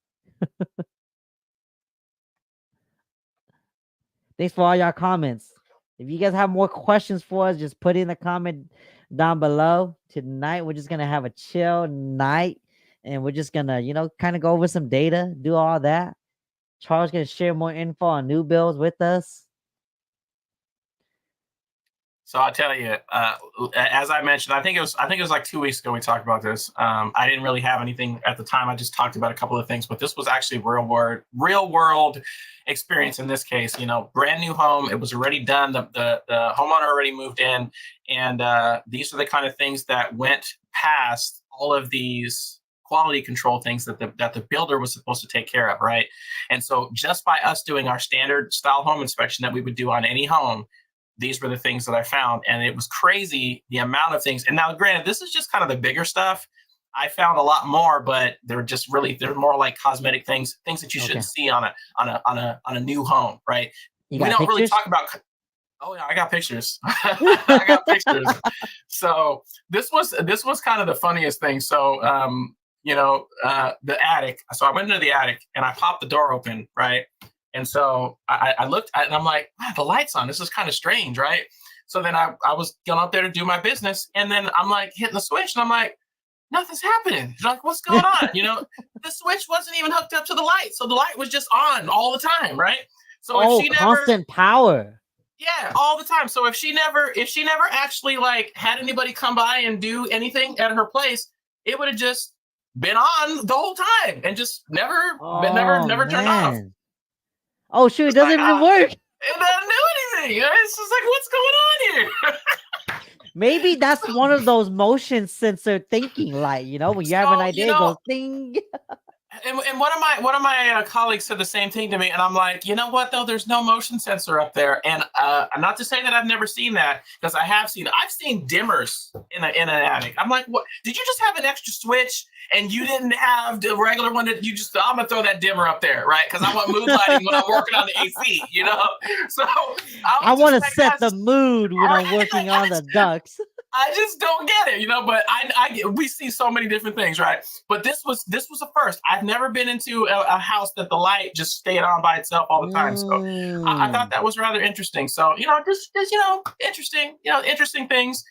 Thanks for all your comments. If you guys have more questions for us, just put in a comment down below. Tonight, we're just gonna have a chill night, and we're just gonna, kind of go over some data, do all that. Charles gonna share more info on new builds with us. So I'll tell you, as I mentioned, I think it was like 2 weeks ago we talked about this. I didn't really have anything at the time. I just talked about a couple of things, but this was actually real world experience in this case. Brand new home. It was already done. The homeowner already moved in, and these are the kind of things that went past all of these quality control things that the builder was supposed to take care of, right? And so just by us doing our standard style home inspection that we would do on any home, these were the things that I found. And it was crazy the amount of things. And now, granted, this is just kind of the bigger stuff. I found a lot more, but they're more like cosmetic things that you shouldn't see on a new home, right? You We got don't really pictures? talk about. Oh yeah, I got pictures. I got pictures. So this was kind of the funniest thing. So the attic. So I went into the attic and I popped the door open, right? And so I looked at it and I'm like, wow, the light's on. This is kind of strange, right? So then I was going up there to do my business. And then I'm like hitting the switch and I'm like, nothing's happening. Like, what's going on? The switch wasn't even hooked up to the light. So the light was just on all the time, right? So if she never constant power. Yeah, all the time. So if she never actually like had anybody come by and do anything at her place, it would have just been on the whole time and just never turned off. Oh shoot, it doesn't even work. It doesn't do anything. It's just like, what's going on here? Maybe that's one of those motion sensor thinking light, when you have an idea, it goes ding. And one of my colleagues said the same thing to me, and I'm like, you know what though? There's no motion sensor up there, and not to say that I've never seen that, because I've seen dimmers in an attic. I'm like, what? Did you just have an extra switch and you didn't have the regular one that you just? I'm gonna throw that dimmer up there, right? Because I want mood lighting when I'm working on the AC, So I want to set the mood when I'm working on the ducts. I just don't get it, but we see so many different things, right? But this was a first. I've never been into a house that the light just stayed on by itself all the time. So I thought that was rather interesting. So, just interesting things.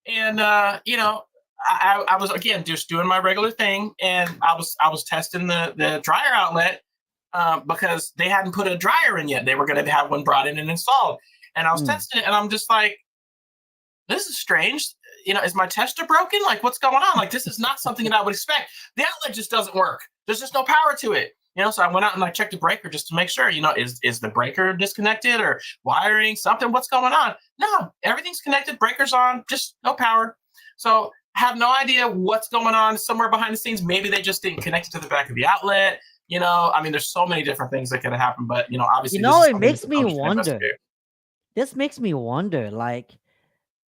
And, I was, again, just doing my regular thing. And I was testing the dryer outlet because they hadn't put a dryer in yet. They were going to have one brought in and installed. And I was testing it and I'm just like, this is strange. Is my tester broken? Like, what's going on? Like, this is not something that I would expect. The outlet just doesn't work. There's just no power to it. So I went out and I checked the breaker just to make sure, is the breaker disconnected or wiring something? What's going on? No, everything's connected. Breaker's on, just no power. So have no idea what's going on somewhere behind the scenes. Maybe they just didn't connect it to the back of the outlet. I mean, there's so many different things that could have happened, but obviously this is It something that makes the me company should wonder. investigate. This makes me wonder, like,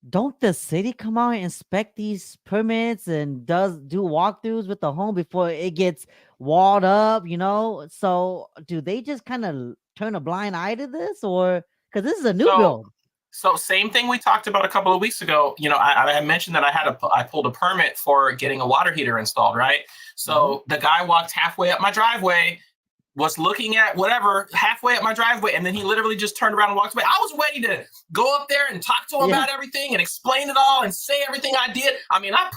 don't the city come out and inspect these permits and do walkthroughs with the home before it gets walled up? So do they just kind of turn a blind eye to this, or because this is a new So build? So same thing we talked about a couple of weeks ago. I mentioned that I pulled a permit for getting a water heater installed, right? Mhm. So the guy walked halfway up my driveway, was looking at whatever halfway up my driveway, and then he literally just turned around and walked away. I was ready to go up there and talk to him Yeah, about everything and explain it all and say everything I did. I mean, I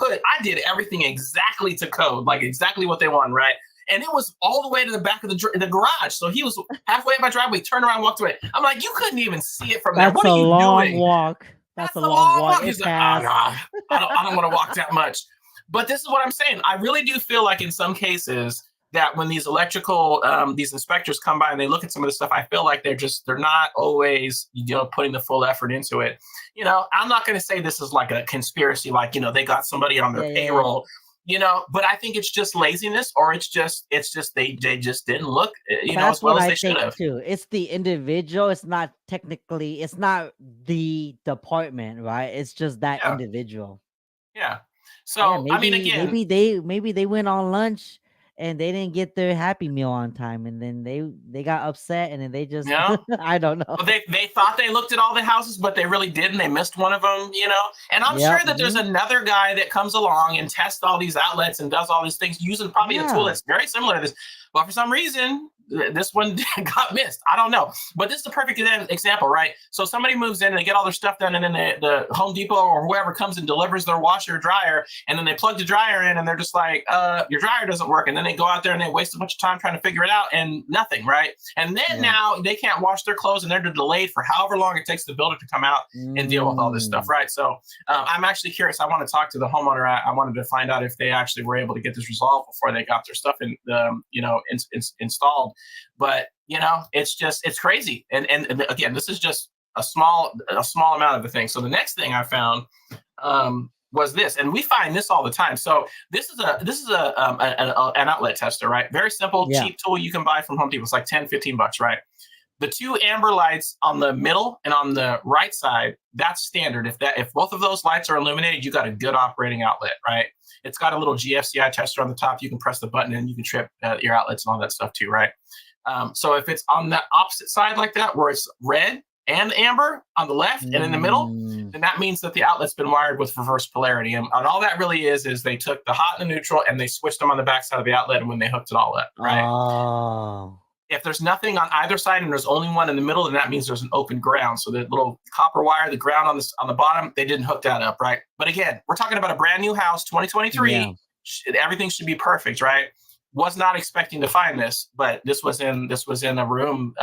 did everything exactly to code, like exactly what they want, right? And it was all the way to the back of the garage. So he was halfway up my driveway, turned around, walked away. I'm like, you couldn't even see it from there. that's What are a you long doing? walk. That's That's a a long long walk. walk. It He's like, oh, no, passed. I don't want to walk that much. But this is what I'm saying. I really do feel like in some cases that when these these inspectors come by and they look at some of this stuff, I feel like they're not always, putting the full effort into it. I'm not going to say this is like a conspiracy, like, they got somebody on their Yeah, yeah, yeah. payroll, but I think it's just laziness, or it's just they just didn't look, That's as well what as I they should think have. too. It's the individual. It's not the department, right? It's just that Yeah. individual. Yeah. Yeah, So, I mean, maybe again, maybe they went on lunch and they didn't get their Happy Meal on time, and then they got upset, and then they you just know, I don't know. well, they thought they looked at all the houses, but they really didn't. They missed one of them, And I'm sure Yep. that there's another guy that comes along and tests all these outlets and does all these things using probably a tool Yeah. that's very similar to this. But for some reason, this one got missed. I don't know. But this is the perfect example, right? So somebody moves in and they get all their stuff done, and then the Home Depot or whoever comes and delivers their washer or dryer, and then they plug the dryer in and they're just like, your dryer doesn't work. And then they go out there and they waste a bunch of time trying to figure it out and nothing, right? And then Yeah. now they can't wash their clothes and they're delayed for however long it takes the builder to come out and deal with all this stuff, Mm. right? So I'm actually curious. I want to talk to the homeowner. I wanted to find out if they actually were able to get this resolved before they got their stuff installed. But it's crazy. And again, this is just a small amount of the thing. So the next thing I found was this, and we find this all the time. So this is an outlet tester, right? Very simple, Yeah. cheap tool you can buy from Home Depot. It's like 10-15 bucks, right? The two amber lights on the middle and on the right side, that's standard. If both of those lights are illuminated, you got a good operating outlet, right? It's got a little GFCI tester on the top. You can press the button and you can trip your outlets and all that stuff too, right? So if it's on the opposite side like that, where it's red and amber on the left and in the middle, Mm. then that means that the outlet's been wired with reverse polarity. And all that really is they took the hot and the neutral and they switched them on the back side of the outlet and when they hooked it all up, right? Oh. If there's nothing on either side and there's only one in the middle, then that means there's an open ground. So the little copper wire, the ground on the bottom, they didn't hook that up, right? But again, we're talking about a brand new house, 2023. Yeah. Everything should be perfect, right? Was not expecting to find this, but this was in a room.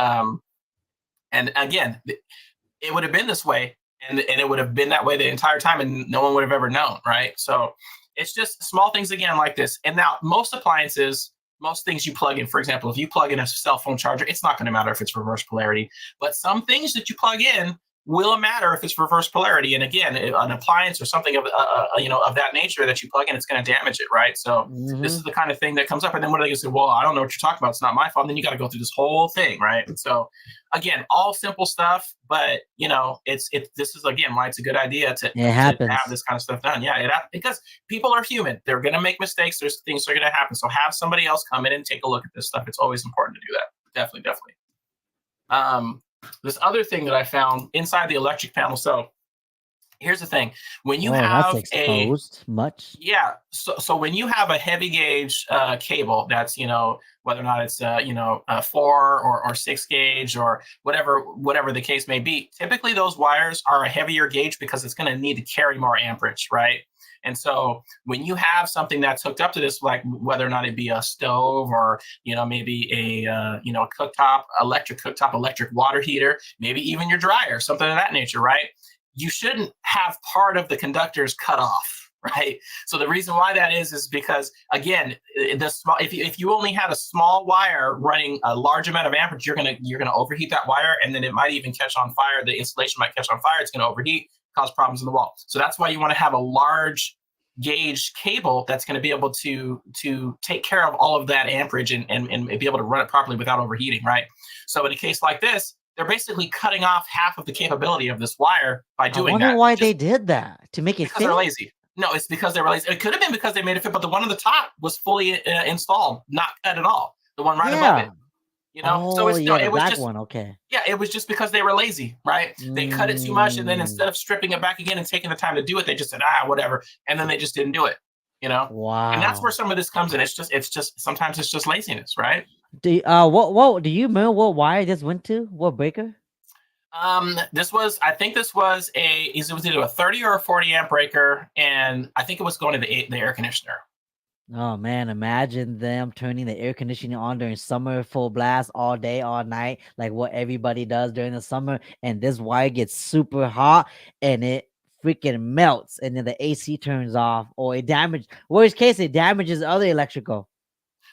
And again, it would have been this way, and it would have been that way the entire time, and no one would have ever known, right? So it's just small things again like this. And now most appliances, most things you plug in, for example, if you plug in a cell phone charger, it's not going to matter if it's reverse polarity. But some things that you plug in will matter if it's reverse polarity. And again, an appliance or something of of that nature that you plug in, it's going to damage it, right? So this is Mhm. the kind of thing that comes up. And then what are they going to say? Well, I don't know what you're talking about. It's not my fault. And then you got to go through this whole thing, right? And so again, all simple stuff, but this is again why it's a good idea to It have happens. this kind of stuff done. Yeah, because people are human. They're going to make mistakes. There's things that are going to happen. So have somebody else come in and take a look at this stuff. It's always important to do that. Definitely, definitely. This other thing that I found inside the electric panel. So here's the thing: when you Oh, that's have exposed much. so when you have a heavy gauge cable, that's whether or not it's a 4 or 6 gauge or whatever the case may be. Typically, those wires are a heavier gauge because it's going to need to carry more amperage, right? And so when you have something that's hooked up to this, like whether or not it be a stove or maybe a cooktop, electric water heater, maybe even your dryer, something of that nature, right? You shouldn't have part of the conductors cut off, right? So the reason why that is because again, if you only had a small wire running a large amount of amperage, you're gonna overheat that wire, and then it might even catch on fire. The insulation might catch on fire. It's gonna overheat, cause problems in the wall. So that's why you want to have a large gauge cable that's going to be able to take care of all of that amperage and be able to run it properly without overheating, right? So in a case like this, they're basically cutting off half of the capability of this wire by I doing wonder that, why they just did that to make it because they're fit. lazy. No, it's because they were lazy. It could have been because they made it fit, but the one on the top was fully installed, not cut at all. The one right above it, Yeah. you know. So Oh it's no, yeah, the it was black just, one. Okay. yeah, it was just because they were lazy, right? They cut it too much, and then Mm, instead of stripping it back again and taking the time to do it, they just said, ah, whatever, and then they just didn't do it, you know. And that's where wow. some of this comes in. It's just sometimes it's just laziness, right? What do you remember what wire this went to? What breaker? This was, I think this was it was either a 30 or a 40 amp breaker, and I think it was going to the air conditioner. Oh man, imagine them turning the air conditioning on during summer full blast all day, all night, like what everybody does during the summer, and this wire gets super hot and it freaking melts, and then the AC turns off, or it damages. Worst case, it damages other electrical.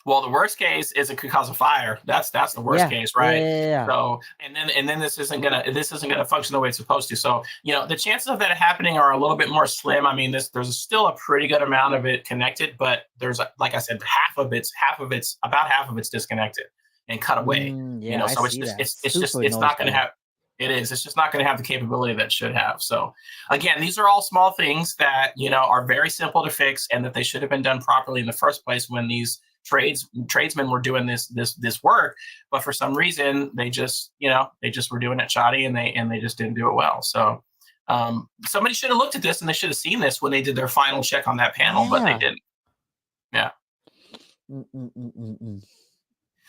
Well, the worst case is it could cause a fire. That's the worst Yeah, case, yeah, right? yeah, yeah. So, and then this isn't gonna function the way it's supposed to. So, the chances of that happening are a little bit more slim. I mean, there's still a pretty good amount of it connected, but there's, like I said, about half of it's disconnected and cut away. Yeah, I So it's see just that. it's Super it's not gonna noticeable. have. It is. It's just not going to have the capability that it should have. So, again, these are all small things that are very simple to fix, and that they should have been done properly in the first place when these tradesmen were doing this work. But for some reason, they just were doing it shoddy, and they just didn't do it well. So, somebody should have looked at this, and they should have seen this when they did their final check on that panel, but they Yeah. didn't. Yeah. Mm.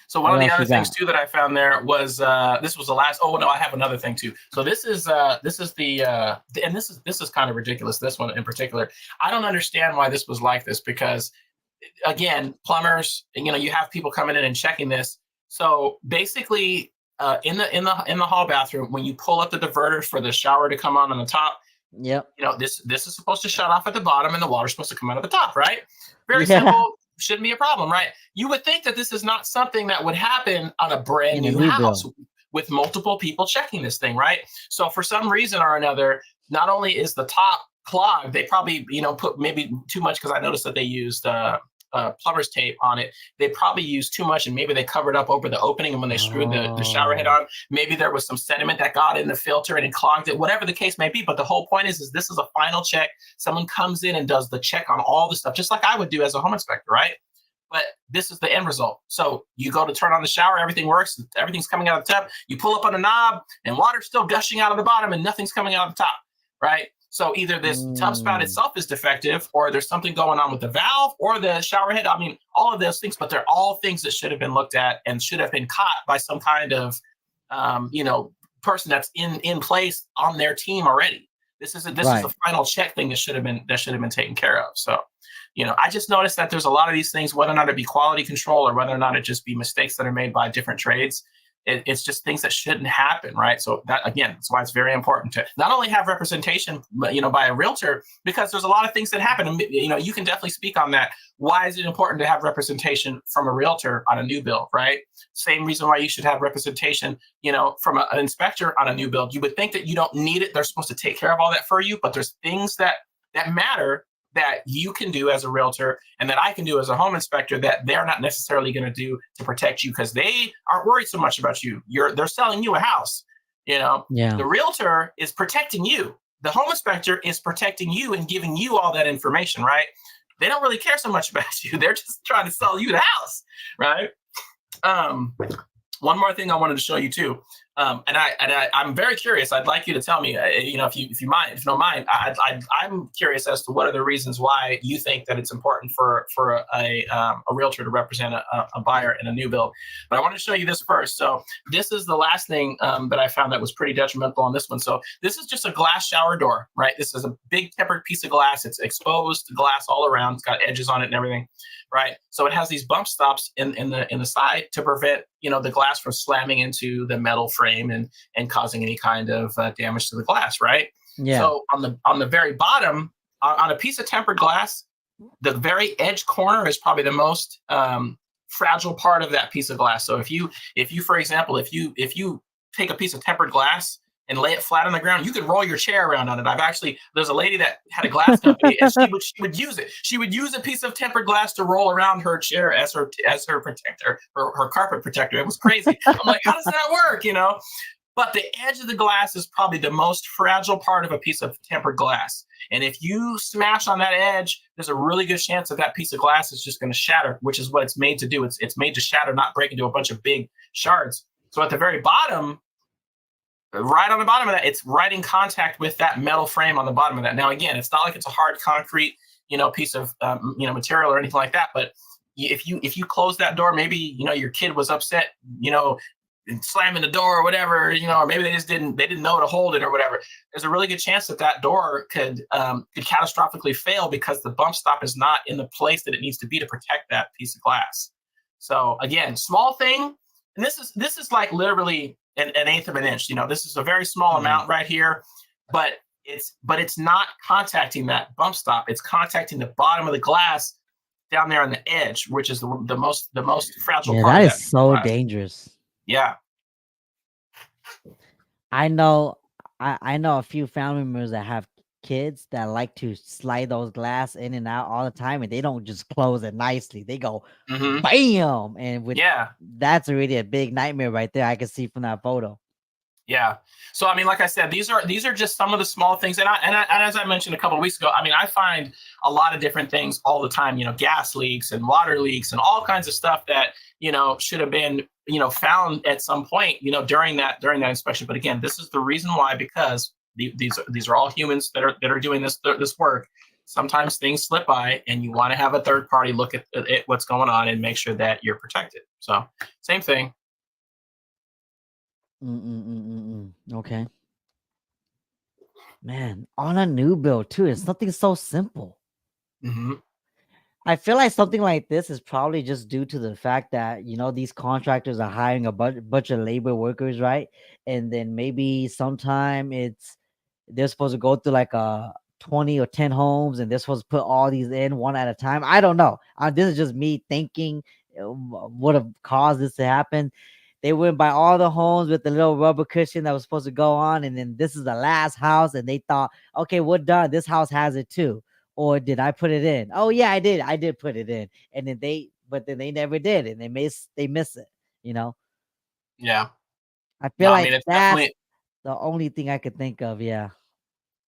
So one What of the else other you things got? too that I found there was, this was the last. Oh no, I have another thing too. So this is and this is kind of ridiculous. This one in particular, I don't understand why this was like this, because again, plumbers, you have people coming in and checking this. So basically, in the hall bathroom, when you pull up the diverter for the shower to come on the top, Yep. this is supposed to shut off at the bottom, and the water's supposed to come out of the top, right? Very Yeah. simple. Shouldn't be a problem, right? You would think that this is not something that would happen on a brand In a new new house bill. with multiple people checking this thing, right? So for some reason or another, not only is the top clogged, they probably put maybe too much, because I noticed that they used plumber's tape on it. They probably used too much, and maybe they covered up over the opening. And when they screwed the shower head Oh. on, maybe there was some sediment that got in the filter and it clogged it. Whatever the case may be, but the whole point is this is a final check. Someone comes in and does the check on all the stuff, just like I would do as a home inspector, right? But this is the end result. So you go to turn on the shower, everything works, everything's coming out of the tub. You pull up on the knob, and water's still gushing out of the bottom, and nothing's coming out of the top, right? So either this tub spout Mm, itself is defective, or there's something going on with the valve or the shower head. I mean, all of those things, but they're all things that should have been looked at and should have been caught by some kind of, um, you know, person that's in place on their team already. This is right. the final check thing that should have been taken care of. So, I just noticed that there's a lot of these things, whether or not it be quality control or whether or not it just be mistakes that are made by different trades. It's just things that shouldn't happen, right? So that, again, that's why it's very important to not only have representation, but, by a realtor, because there's a lot of things that happen. And, you can definitely speak on that. Why is it important to have representation from a realtor on a new build, right? Same reason why you should have representation, from an inspector on a new build. You would think that you don't need it. They're supposed to take care of all that for you, but there's things that matter that you can do as a realtor and that I can do as a home inspector that they're not necessarily going to do to protect you, because they aren't worried so much about you. They're selling you a house. Yeah. The realtor is protecting you. The home inspector is protecting you and giving you all that information, right? They don't really care so much about you. They're just trying to sell you the house, right? Um, One more thing I wanted to show you too, I'm very curious. I'd like you to tell me, if you mind, if you don't mind, I'm curious as to what are the reasons why you think that it's important for a realtor to represent a buyer in a new build. But I want to show you this first. So this is the last thing that I found that was pretty detrimental on this one. So this is just a glass shower door, right? This is a big tempered piece of glass. It's exposed glass all around. It's got edges on it and everything, right? So it has these bump stops in the side to prevent the glass from slamming into the metal frame and causing any kind of damage to the glass, right? Yeah. So on the very bottom, on a piece of tempered glass, the very edge corner is probably the most fragile part of that piece of glass. So if you for example, if you take a piece of tempered glass and lay it flat on the ground. You could roll your chair around on it. There's a lady that had a glass company, and she would use it. She would use a piece of tempered glass to roll around her chair as her protector, her carpet protector. It was crazy. I'm like, how does that work? But the edge of the glass is probably the most fragile part of a piece of tempered glass. And if you smash on that edge, there's a really good chance that piece of glass is just going to shatter, which is what it's made to do. It's made to shatter, not break into a bunch of big shards. So at the very bottom, right on the bottom of that, it's right in contact with that metal frame on the bottom of that. Now, again, it's not like it's a hard concrete, piece of material or anything like that. But if you close that door, maybe your kid was upset, and slamming the door or whatever, or maybe they didn't know to hold it or whatever. There's a really good chance that door could catastrophically fail because the bump stop is not in the place that it needs to be to protect that piece of glass. So again, small thing, and this is like literally an eighth of an inch. This is a very small amount right here, but it's not contacting that bump stop. It's contacting the bottom of the glass down there on the edge, which is the most fragile part. That of is so dangerous. Yeah. I know a few family members that have kids that like to slide those glass in and out all the time, and they don't just close it nicely. They go bam, and that's really a big nightmare right there. I can see from that photo. Yeah. So I mean, like I said, these are just some of the small things, and as I mentioned a couple of weeks ago, I mean, I find a lot of different things all the time. Gas leaks and water leaks and all kinds of stuff that should have been found at some point during that inspection. But again, this is the reason why, because these are all humans that are doing this work. Sometimes things slip by, and you want to have a third party look at what's going on and make sure that you're protected. So same thing. Okay. Man, on a new build too, it's something so simple. I feel like something like this is probably just due to the fact that these contractors are hiring a bunch of labor workers, right? And then maybe sometime they're supposed to go through like a 20 or 10 homes, and they're supposed to put all these in one at a time. I don't know. This is just me thinking would have caused this to happen. They went by all the homes with the little rubber cushion that was supposed to go on, and then this is the last house, and they thought, okay, we're done. This house has it too. Or did I put it in? Oh yeah, I did. I did put it in. And then they never did, and they miss it. Yeah. I feel like that's the only thing I could think of. Yeah.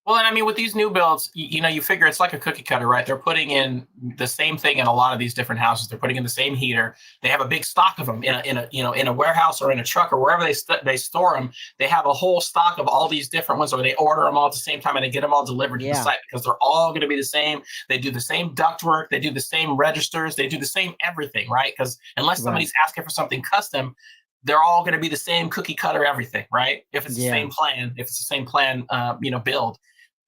Well, and I mean, with these new builds, you figure it's like a cookie cutter, right? They're putting in the same thing in a lot of these different houses. They're putting in the same heater. They have a big stock of them in a warehouse or in a truck or wherever they store them. They have a whole stock of all these different ones, or they order them all at the same time and they get them all delivered to the site because they're all going to be the same. They do the same ductwork. They do the same registers. They do the same everything, right? Because unless somebody's asking for something custom, they're all going to be the same cookie cutter everything, right? If it's the same plan, build.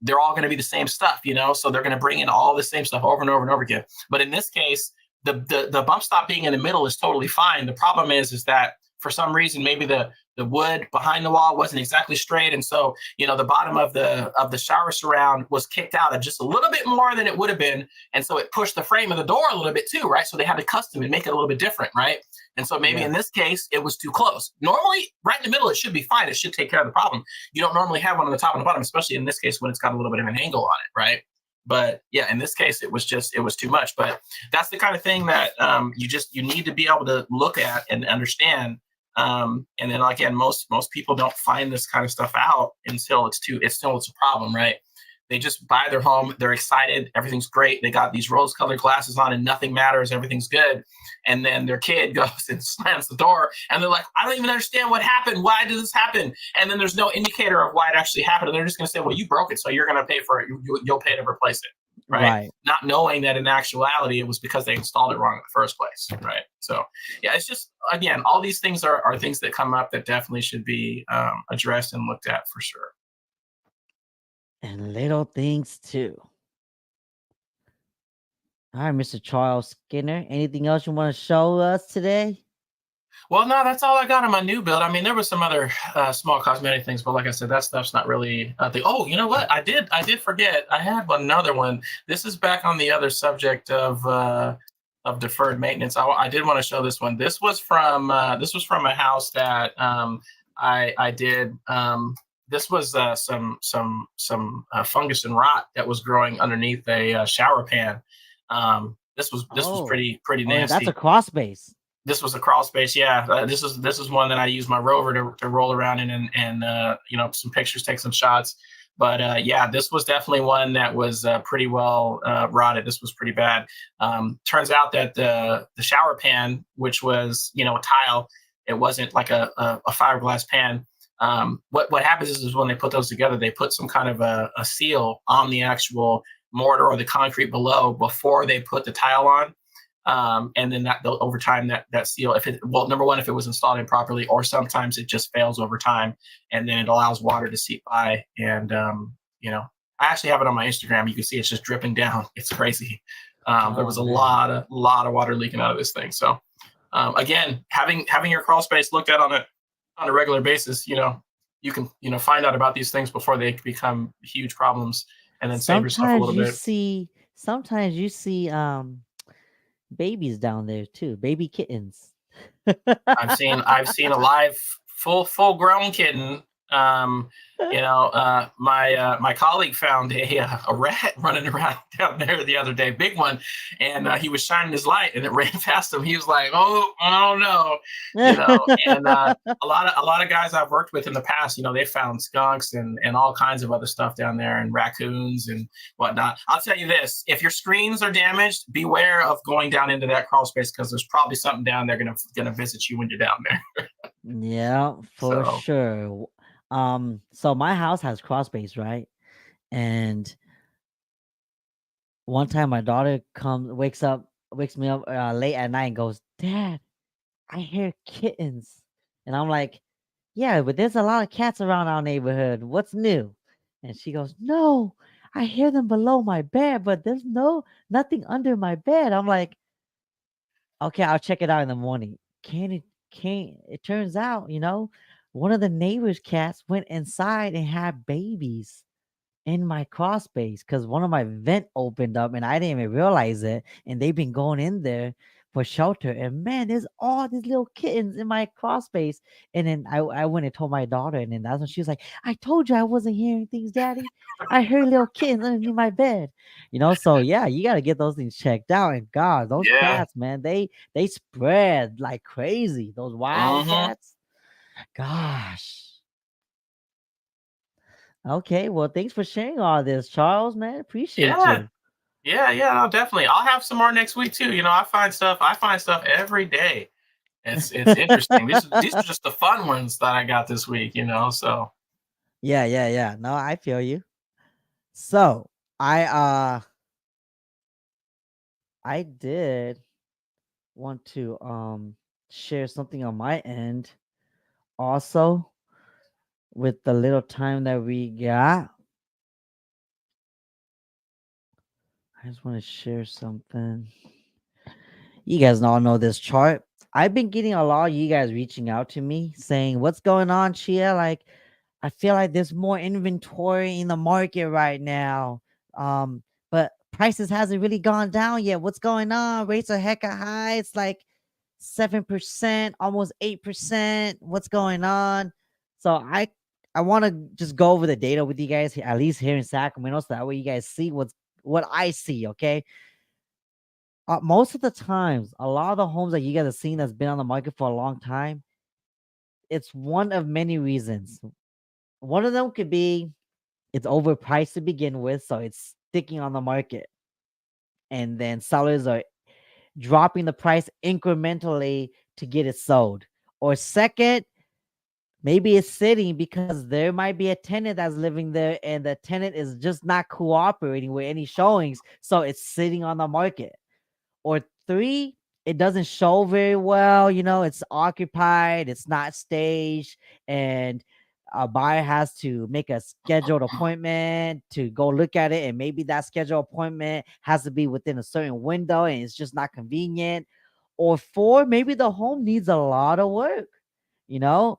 They're all going to be the same stuff, so they're going to bring in all the same stuff over and over and over again. But in this case, the bump stop being in the middle is totally fine. The problem is that for some reason, maybe the wood behind the wall wasn't exactly straight. And so, the bottom of the shower surround was kicked out at just a little bit more than it would have been. And so it pushed the frame of the door a little bit too, right? So they had to custom and make it a little bit different, right? And so maybe in this case, it was too close. Normally, right in the middle, it should be fine. It should take care of the problem. You don't normally have one on the top and the bottom, especially in this case when it's got a little bit of an angle on it, right? But yeah, in this case, it was too much. But that's the kind of thing that you need to be able to look at and understand. And then again, most people don't find this kind of stuff out until it's a problem, right? They just buy their home, they're excited, everything's great, they got these rose-colored glasses on and nothing matters, everything's good. And then their kid goes and slams the door and they're like, I don't even understand what happened. Why did this happen? And then there's no indicator of why it actually happened. And they're just going to say, well, you broke it, so you're going to pay for it. You'll pay to replace it. Right? Not knowing that in actuality, it was because they installed it wrong in the first place. Right. So yeah, it's just, again, all these things are things that come up that definitely should be addressed and looked at for sure. And little things too. All right, Mr. Charles Skinner. Anything else you want to show us today? Well, no, that's all I got on my new build. I mean, there was some other small cosmetic things, but like I said, that stuff's not really oh, you know what? I did forget. I had another one. This is back on the other subject of deferred maintenance. I did want to show this one. This was from a house that I did this was some fungus and rot that was growing underneath a shower pan. This was Oh, pretty oh, yeah, that's a nasty. cross space. This was a crawl space. Yeah, this is one that I use my rover to roll around in and some pictures, take some shots. But yeah, this was definitely one that was pretty well rotted. This was pretty bad. Turns out that the shower pan, which was a tile, it wasn't like a fiberglass pan. What happens is when they put those together, they put some kind of a seal on the actual mortar or the concrete below before they put the tile on. And then that over time that seal, if it well, number one, if it was installed improperly, or sometimes it just fails over time, and then it allows water to seep by. And I actually have it on my Instagram. You can see it's just dripping down. It's crazy. There Oh was a man. lot of water leaking out of this thing. So again, having your crawl space looked at on a regular basis, you can find out about these things before they become huge problems, and then save yourself a Sometimes little you bit. see sometimes you see babies down there too, baby kittens. I've seen a live full grown kitten. Um, my colleague found a rat running around down there the other day, big one, and he was shining his light, and it ran past him. He was like, "Oh no," and a lot of guys I've worked with in the past, they found skunks and all kinds of other stuff down there, and raccoons and whatnot. I'll tell you this: if your screens are damaged, beware of going down into that crawl space, because there's probably something down there gonna visit you when you're down there. Yeah, for So sure. So my house has crawl space, right? And one time my daughter wakes me up late at night and goes, "Dad, I hear kittens." And I'm like, "Yeah, but there's a lot of cats around our neighborhood. What's new?" And she goes, "No, I hear them below my bed, but there's nothing under my bed." I'm like, "Okay, I'll check it out in the morning." Can it turns out, one of the neighbors' cats went inside and had babies in my crawl space because one of my vent opened up and I didn't even realize it. And they've been going in there for shelter. And man, there's all these little kittens in my crawl space. And then I went and told my daughter, and then that's when she was like, "I told you I wasn't hearing things, Daddy. I heard little kittens underneath my bed." So yeah, you gotta get those things checked out. And God, those yeah. cats, man, they spread like crazy. Those wild Hmm. cats. Gosh. Okay, well, thanks for sharing all this, Charles, man. Appreciate Yeah. you. Yeah, no, definitely. I'll have some more next week too. I find stuff every day. It's interesting. These are just the fun ones that I got this week. So Yeah, yeah, yeah. No, I feel you. So I did want to share something on my end also with the little time that we got. I just want to share something. You guys all know this chart. I've been getting a lot of you guys reaching out to me saying, "What's going on, Chia? Like, I feel like there's more inventory in the market right now. Um, but prices hasn't really gone down yet. What's going on? Rates are hecka high. It's like 7%, almost 8%. What's going on?" So I want to just go over the data with you guys, at least here in Sacramento, so that way you guys see what I see. Okay. Most of the times, a lot of the homes that you guys have seen that's been on the market for a long time, it's one of many reasons. One of them could be it's overpriced to begin with, so it's sticking on the market. And then sellers are dropping the price incrementally to get it sold. Or second, maybe it's sitting because there might be a tenant that's living there and the tenant is just not cooperating with any showings, so it's sitting on the market. Or three, it doesn't show very well. It's occupied, it's not staged, and a buyer has to make a scheduled appointment to go look at it. And maybe that scheduled appointment has to be within a certain window and it's just not convenient. Or four, maybe the home needs a lot of work, you know,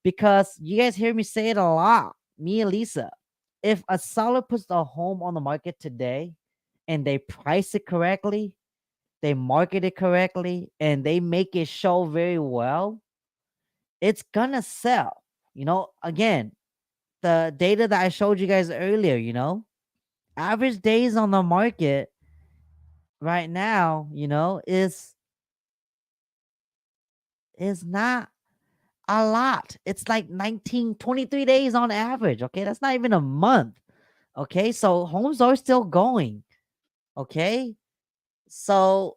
because you guys hear me say it a lot, me and Lisa. If a seller puts the home on the market today and they price it correctly, they market it correctly, and they make it show very well, it's gonna sell. Again, the data that I showed you guys earlier, average days on the market right now, is not a lot. It's like 19, 23 days on average. Okay. That's not even a month. Okay. So homes are still going. Okay. So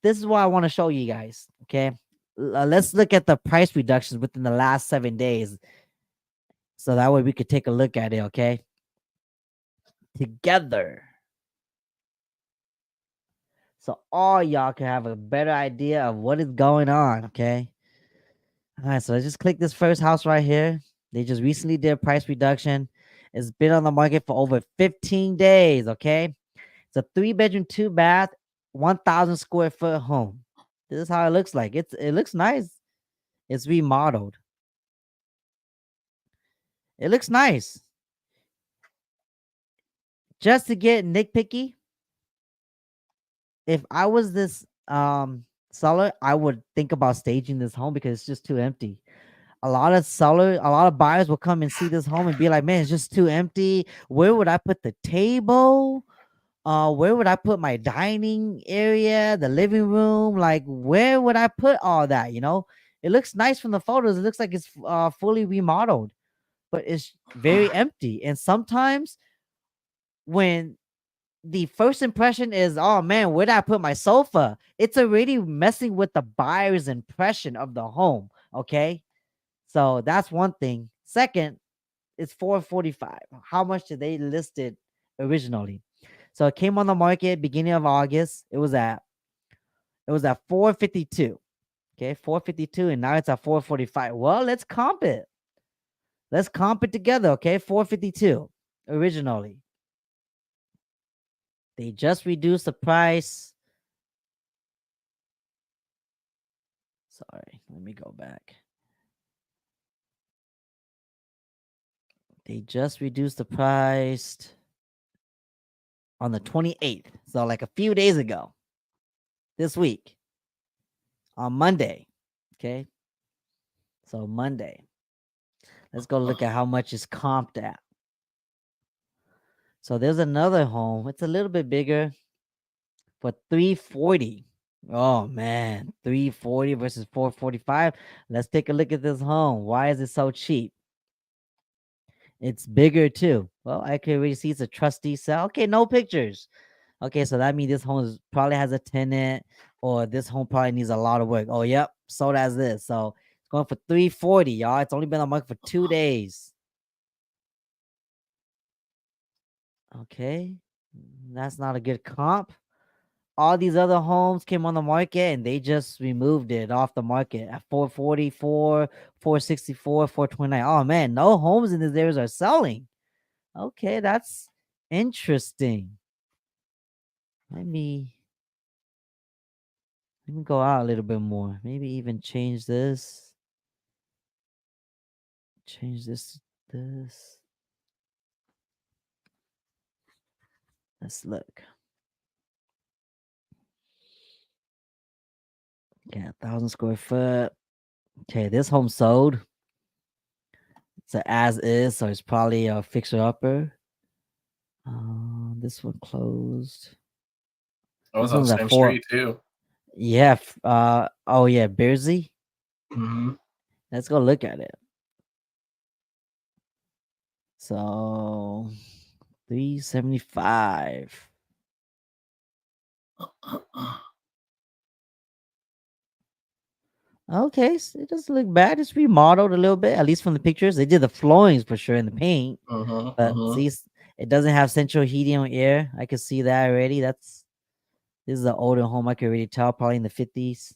this is what I want to show you guys. Okay. Let's look at the price reductions within the last 7 days. So that way we could take a look at it. Okay. Together. So all y'all can have a better idea of what is going on. Okay. All right. So let's just click this first house right here. They just recently did a price reduction. It's been on the market for over 15 days. Okay. It's a 3-bedroom, 2-bath, 1,000 square foot home. This is how it looks like. It looks nice. It's remodeled. It looks nice. Just to get nitpicky, if I was this seller, I would think about staging this home because it's just too empty. A lot of buyers will come and see this home and be like, man, it's just too empty. Where would I put the table? Where would I put my dining area, the living room? Like, where would I put all that? It looks nice from the photos. It looks like it's fully remodeled, but it's very empty. And sometimes when the first impression is, oh man, where did I put my sofa? It's already messing with the buyer's impression of the home. Okay. So that's one thing. Second, it's 445. How much did they list it originally? So it came on the market beginning of August. It was at 452. Okay, 452, and now it's at 445. Well, let's comp it. Let's comp it together. Okay, 452 originally. They just reduced the price. Sorry, let me go back. They just reduced the price on the 28th. So like a few days ago. This week. On Monday. Okay. So Monday. Let's go look at how much is comped at. So there's another home. It's a little bit bigger for 340. Oh man, 340 versus 445. Let's take a look at this home. Why is it so cheap? It's bigger too. Well, I can already see it's a trustee sale. Okay, no pictures. Okay, so that means this home probably has a tenant, or this home probably needs a lot of work. Oh, yep, sold as this. So it's going for 340, y'all. It's only been on the market for 2 days. Okay, that's not a good comp. All these other homes came on the market and they just removed it off the market at 444, 464, 429. Oh man, no homes in these areas are selling. Okay, that's interesting. Let me go out a little bit more. Maybe even change this. Change this to this. Let's look. Okay, 1,000 square foot. Okay, this home sold. It's a as is, so it's probably a fixer upper. This one closed. Oh, This it's on the one's at same 4. street too. Yeah. Oh yeah, Bearsy. Mm-hmm. Let's go look at it. So 375. Okay, so it doesn't look bad. It's remodeled a little bit, at least from the pictures. They did the floorings for sure in the paint, Mm-hmm. but Mm-hmm. see, it doesn't have central heating or air. I can see that already. This is an older home. I can already tell, probably in the 50s.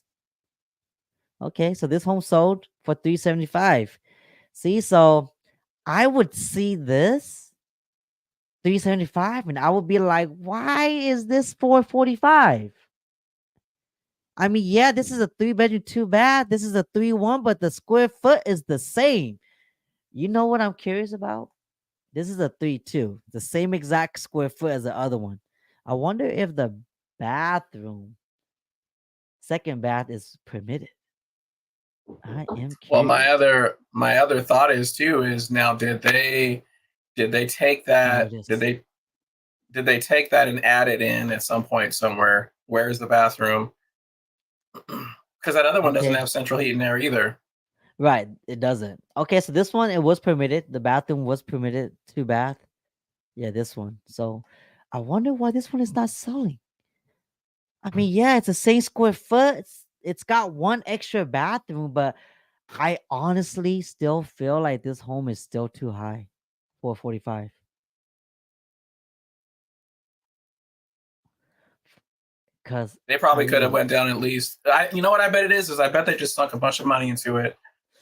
Okay, so this home sold for 375. See, so I would see this 375, and I would be like, why is this 445? I mean, yeah, this is a 3-bedroom, 2-bath. This is a 3-1, but the square foot is the same. You know what I'm curious about? This is a 3-2, the same exact square foot as the other one. I wonder if the bathroom, second bath, is permitted. I am Well, curious. my other thought is too is now did they take Oh, here that it is. did they take that and add it in at some point somewhere? Where's the bathroom? Because that other one doesn't Okay. have central heat in there either. Right. It doesn't. Okay, so this one it was permitted. The bathroom was permitted, two bath. Yeah, this one. So I wonder why this one is not selling. I mean, yeah, it's the same square foot. It's got one extra bathroom, but I honestly still feel like this home is still too high. 445. Cause They I probably could have mean, went down at least. You know what I bet it is I bet they just sunk a bunch of money into it,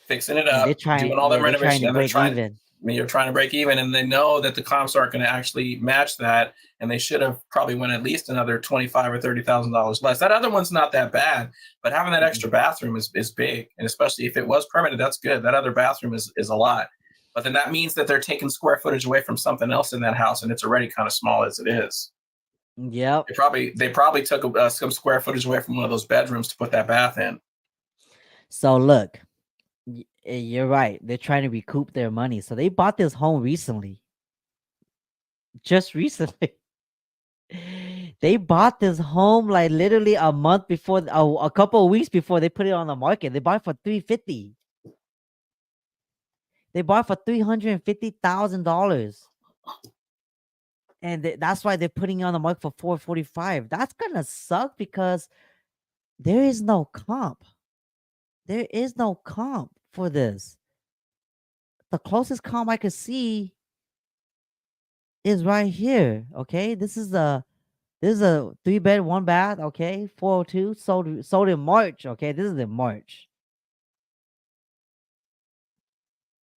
fixing it and they're up, doing trying, all them yeah, they're trying renovations, to and they're break trying. even. I mean, you're trying to break even, and they know that the comps aren't going to actually match that, and they should have probably went at least another $25,000 or $30,000 less. That other one's not that bad, but having that Mm-mm. extra bathroom is big, and especially if it was permanent, that's good. That other bathroom is a lot, but then that means that they're taking square footage away from something else in that house, and it's already kind of small as it is. Yep. They probably took some square footage away from one of those bedrooms to put that bath in. So look, you're right. They're trying to recoup their money. So they bought this home recently. Just recently. They bought this home like literally a month before, a couple of weeks before they put it on the market. They bought it for 350. They bought it for $350,000, and that's why they're putting it on the market for 445. That's gonna suck because there is no comp. There is no comp for this. The closest comp I could see is right here. Okay, this is a 3 bed, 1 bath. Okay, 402 sold in March. Okay, this is in March.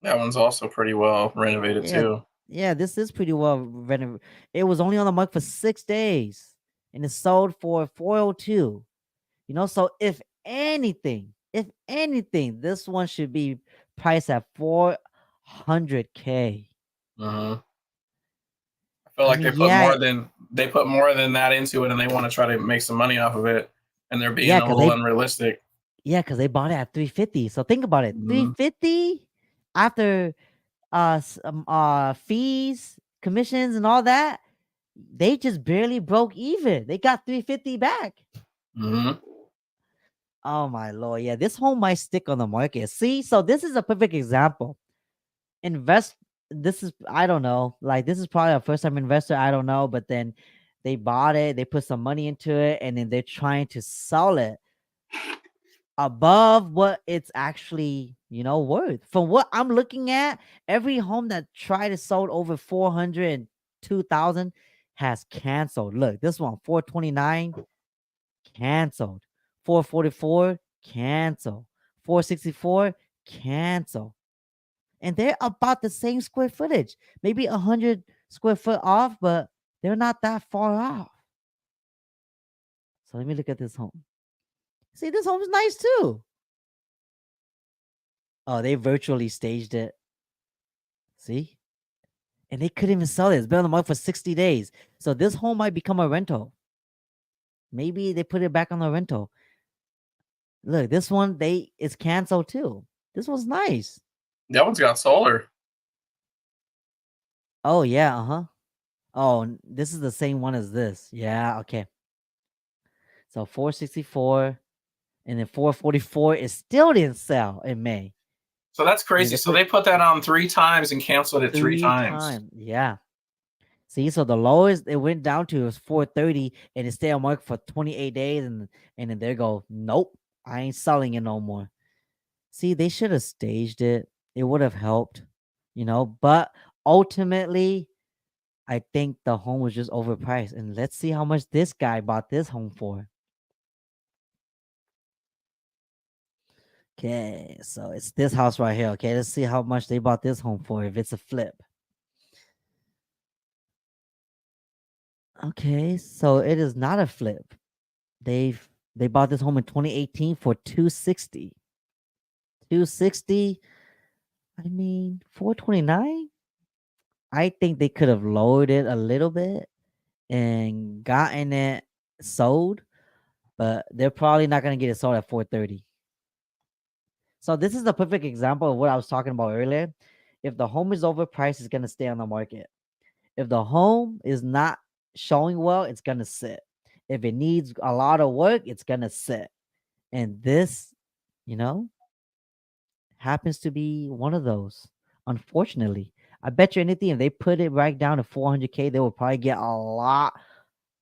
That one's also pretty well renovated Yeah, too. yeah, this is pretty well renovated. It was only on the market for 6 days, and it sold for 402. So if anything, this one should be priced at 400K. Uh-huh. I feel I like mean, yeah, they put more than that into it, and they want to try to make some money off of it, and they're being yeah, a cause little they unrealistic. yeah, cause they bought it at 350. So think about it, Mhm. 350 after fees, commissions, and all that. They just barely broke even. They got 350 back. Mhm. Oh my lord, yeah, this home might stick on the market. See, so this is a perfect example. Invest. This is, I don't know. Like, this is probably a first time investor. I don't know, but then they bought it. They put some money into it, and then they're trying to sell it above what it's actually worth. From what I'm looking at, every home that tried to sold over 402,000 has canceled. Look, this one 429 canceled, 444 cancel, 464 cancel, and they're about the same square footage, maybe 100 square foot off, but they're not that far off. So let me look at this home. See, this home is nice too. Oh, they virtually staged it. See, and they couldn't even sell it. It's been on the market for 60 days. So this home might become a rental. Maybe they put it back on the rental. Look, this one it's canceled too. This one's nice. That one's got solar. Oh yeah, uh-huh. Oh, this is the same one as this. Yeah, okay. So 464, and then 444 is still didn't sell in May. So that's And then crazy. they So put they put that on 3 times and canceled it three three times. times. Yeah. See, so the lowest it went down to was 430, and it stayed on market for 28 days, and then they go, nope, I ain't selling it no more. See, they should have staged it. It would have helped. But ultimately, I think the home was just overpriced. And let's see how much this guy bought this home for. Okay, so it's this house right here. Okay, let's see how much they bought this home for if it's a flip. Okay, so it is not a flip. They bought this home in 2018 for 260. 260. I mean, 429. I think they could have lowered it a little bit and gotten it sold, but they're probably not gonna get it sold at 430. So this is the perfect example of what I was talking about earlier. If the home is overpriced, it's gonna stay on the market. If the home is not showing well, it's gonna sit. If it needs a lot of work, it's gonna sit. And this, you know, happens to be one of those. Unfortunately, I bet you anything, if they put it right down to 400K, they will probably get a lot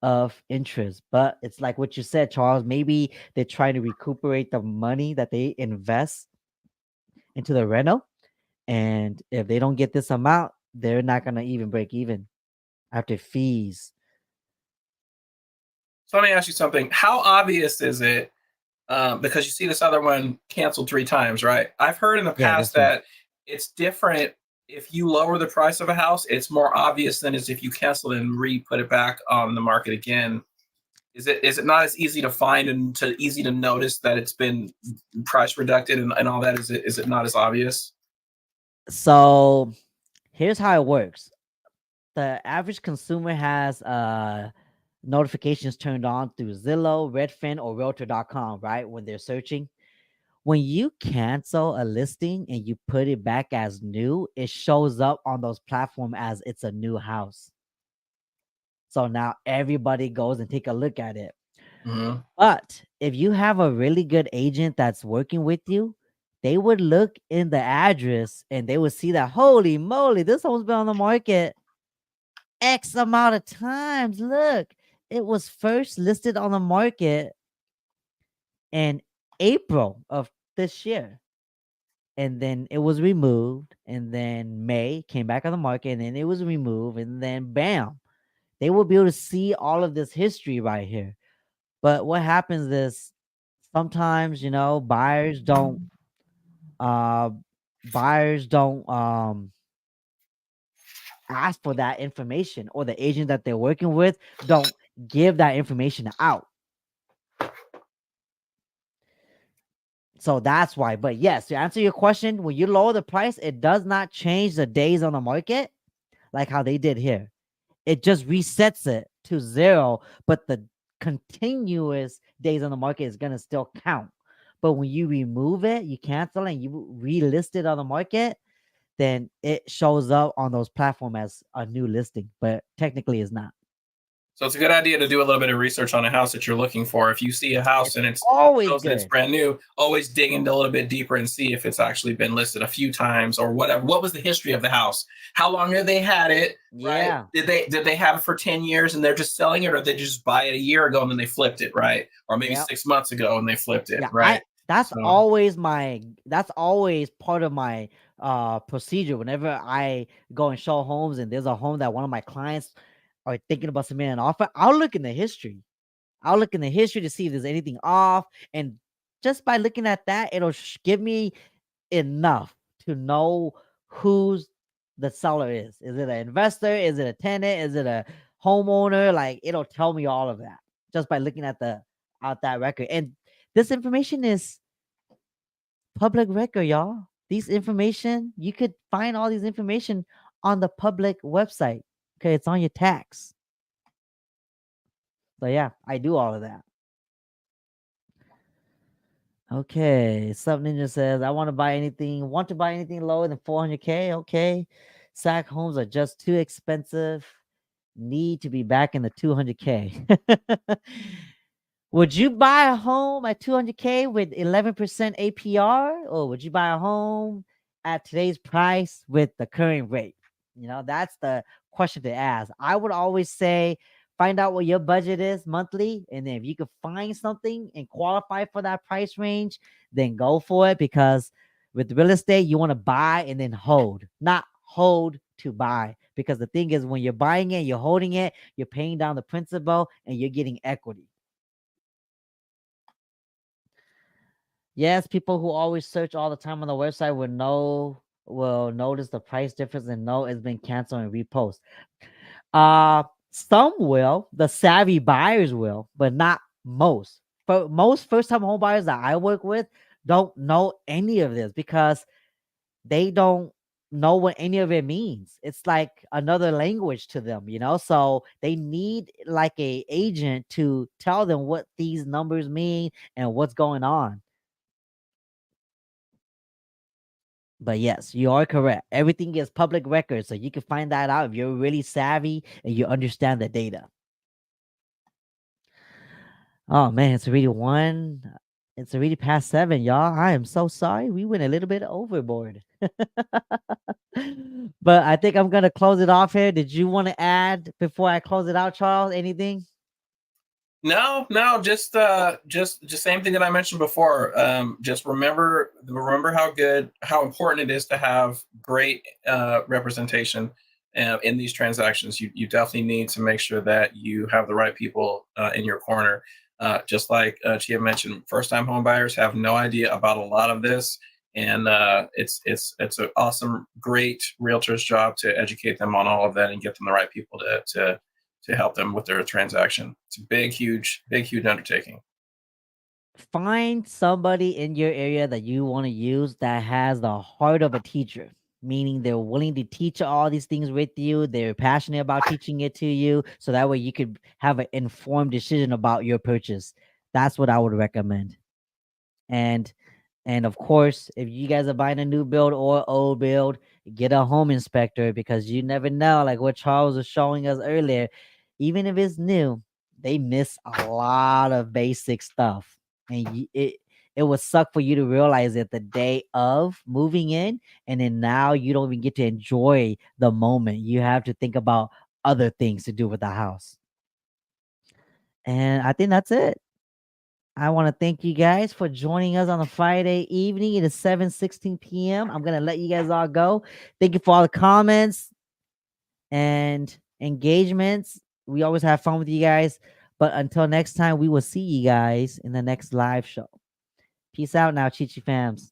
of interest. But it's like what you said, Charles. Maybe they're trying to recuperate the money that they invest into the rental. And if they don't get this amount, they're not gonna even break even after fees. So let me ask you something. How obvious is it? Because you see this other one canceled 3 times, right? I've heard in the Yeah, past this one. that it's different if you lower the price of a house. It's more obvious than as if you cancel it and re-put it back on the market again. Is it not as easy to find and to easy to notice that it's been price reducted and all that? Is it not as obvious? So here's how it works. The average consumer has notifications turned on through Zillow, Redfin, or Realtor.com, right? When they're searching. When you cancel a listing and you put it back as new, it shows up on those platforms as it's a new house. So now everybody goes and take a look at it. Mm-hmm. But if you have a really good agent that's working with you, they would look in the address and they would see that, holy moly, this home's been on the market X amount of times. Look, it was first listed on the market in April of this year. And then it was removed. And then May came back on the market. And then it was removed. And then bam, they will be able to see all of this history right here. But what happens is sometimes, uh buyers don't ask for that information, or the agent that they're working with don't give that information out. So that's why. But yes, to answer your question, when you lower the price, it does not change the days on the market like how they did here. It just resets it to 0, but the continuous days on the market is going to still count. But when you remove it, you cancel it, and you relist it on the market, then it shows up on those platforms as a new listing, but technically it's not. So it's a good idea to do a little bit of research on a house that you're looking for. If you see a house It's and it always shows that it's good. brand new, always dig into a little bit deeper and see if it's actually been listed a few times or whatever. What was the history of the house? How long have they had it? Right? Yeah. Did they have it for 10 years and they're just selling it, or did they just buy it a year ago and then they flipped it, right? Or maybe Yeah. 6 months ago and they flipped it, Yeah, right? So that's always part of my procedure whenever I go and show homes and there's a home that one of my clients are thinking about submitting an offer. I'll look in the history. I'll look in the history to see if there's anything off, and just by looking at that, it'll give me enough to know who's the seller is. Is it an investor? Is it a tenant? Is it a homeowner? Like, it'll tell me all of that just by looking at the out that record. And this information is public record, y'all. These information, you could find all these information on the public website. Okay, it's on your tax. So yeah, I do all of that. Okay, Sub Ninja says, want to buy anything lower than 400K. Okay. Sac homes are just too expensive. Need to be back in the 200K. Would you buy a home at 200K with 11% APR, or would you buy a home at today's price with the current rate? That's the question to ask. I would always say find out what your budget is monthly, and then if you could find something and qualify for that price range, then go for it, because with real estate, you want to buy and then hold, not hold to buy. Because the thing is, when you're buying it, you're holding it, you're paying down the principal, and you're getting equity. Yes, people who always search all the time on the website will notice the price difference and know it's been canceled and repost. Some will, the savvy buyers will, but not most. For most first-time home buyers that I work with don't know any of this, because they don't know what any of it means. It's like another language to them. So they need like a agent to tell them what these numbers mean and what's going on. But yes, you are correct. Everything is public record, so you can find that out if you're really savvy and you understand the data. Oh man, it's already one. It's already past 7, y'all. I am so sorry. We went a little bit overboard. But I think I'm gonna close it off here. Did you want to add before I close it out, Charles? Anything? No, no, just same thing that I mentioned before. Just remember how important it is to have great representation in these transactions. You definitely need to make sure that you have the right people in your corner. Just like Chia mentioned, first time home buyers have no idea about a lot of this, and it's an awesome, great realtor's job to educate them on all of that and get them the right people to help them with their transaction. It's a big, huge undertaking. Find somebody in your area that you want to use that has the heart of a teacher, meaning they're willing to teach all these things with you. They're passionate about teaching it to you. So that way you could have an informed decision about your purchase. That's what I would recommend. And And of course, if you guys are buying a new build or old build, get a home inspector because you never know, like what Charles was showing us earlier. Even if it's new, they miss a lot of basic stuff. And it would suck for you to realize it the day of moving in, and then now you don't even get to enjoy the moment. You have to think about other things to do with the house. And I think that's it. I want to thank you guys for joining us on a Friday evening. It is 7:16 p.m. I'm gonna let you guys all go. Thank you for all the comments and engagements. We always have fun with you guys. But until next time, we will see you guys in the next live show. Peace out now, Chichi fams.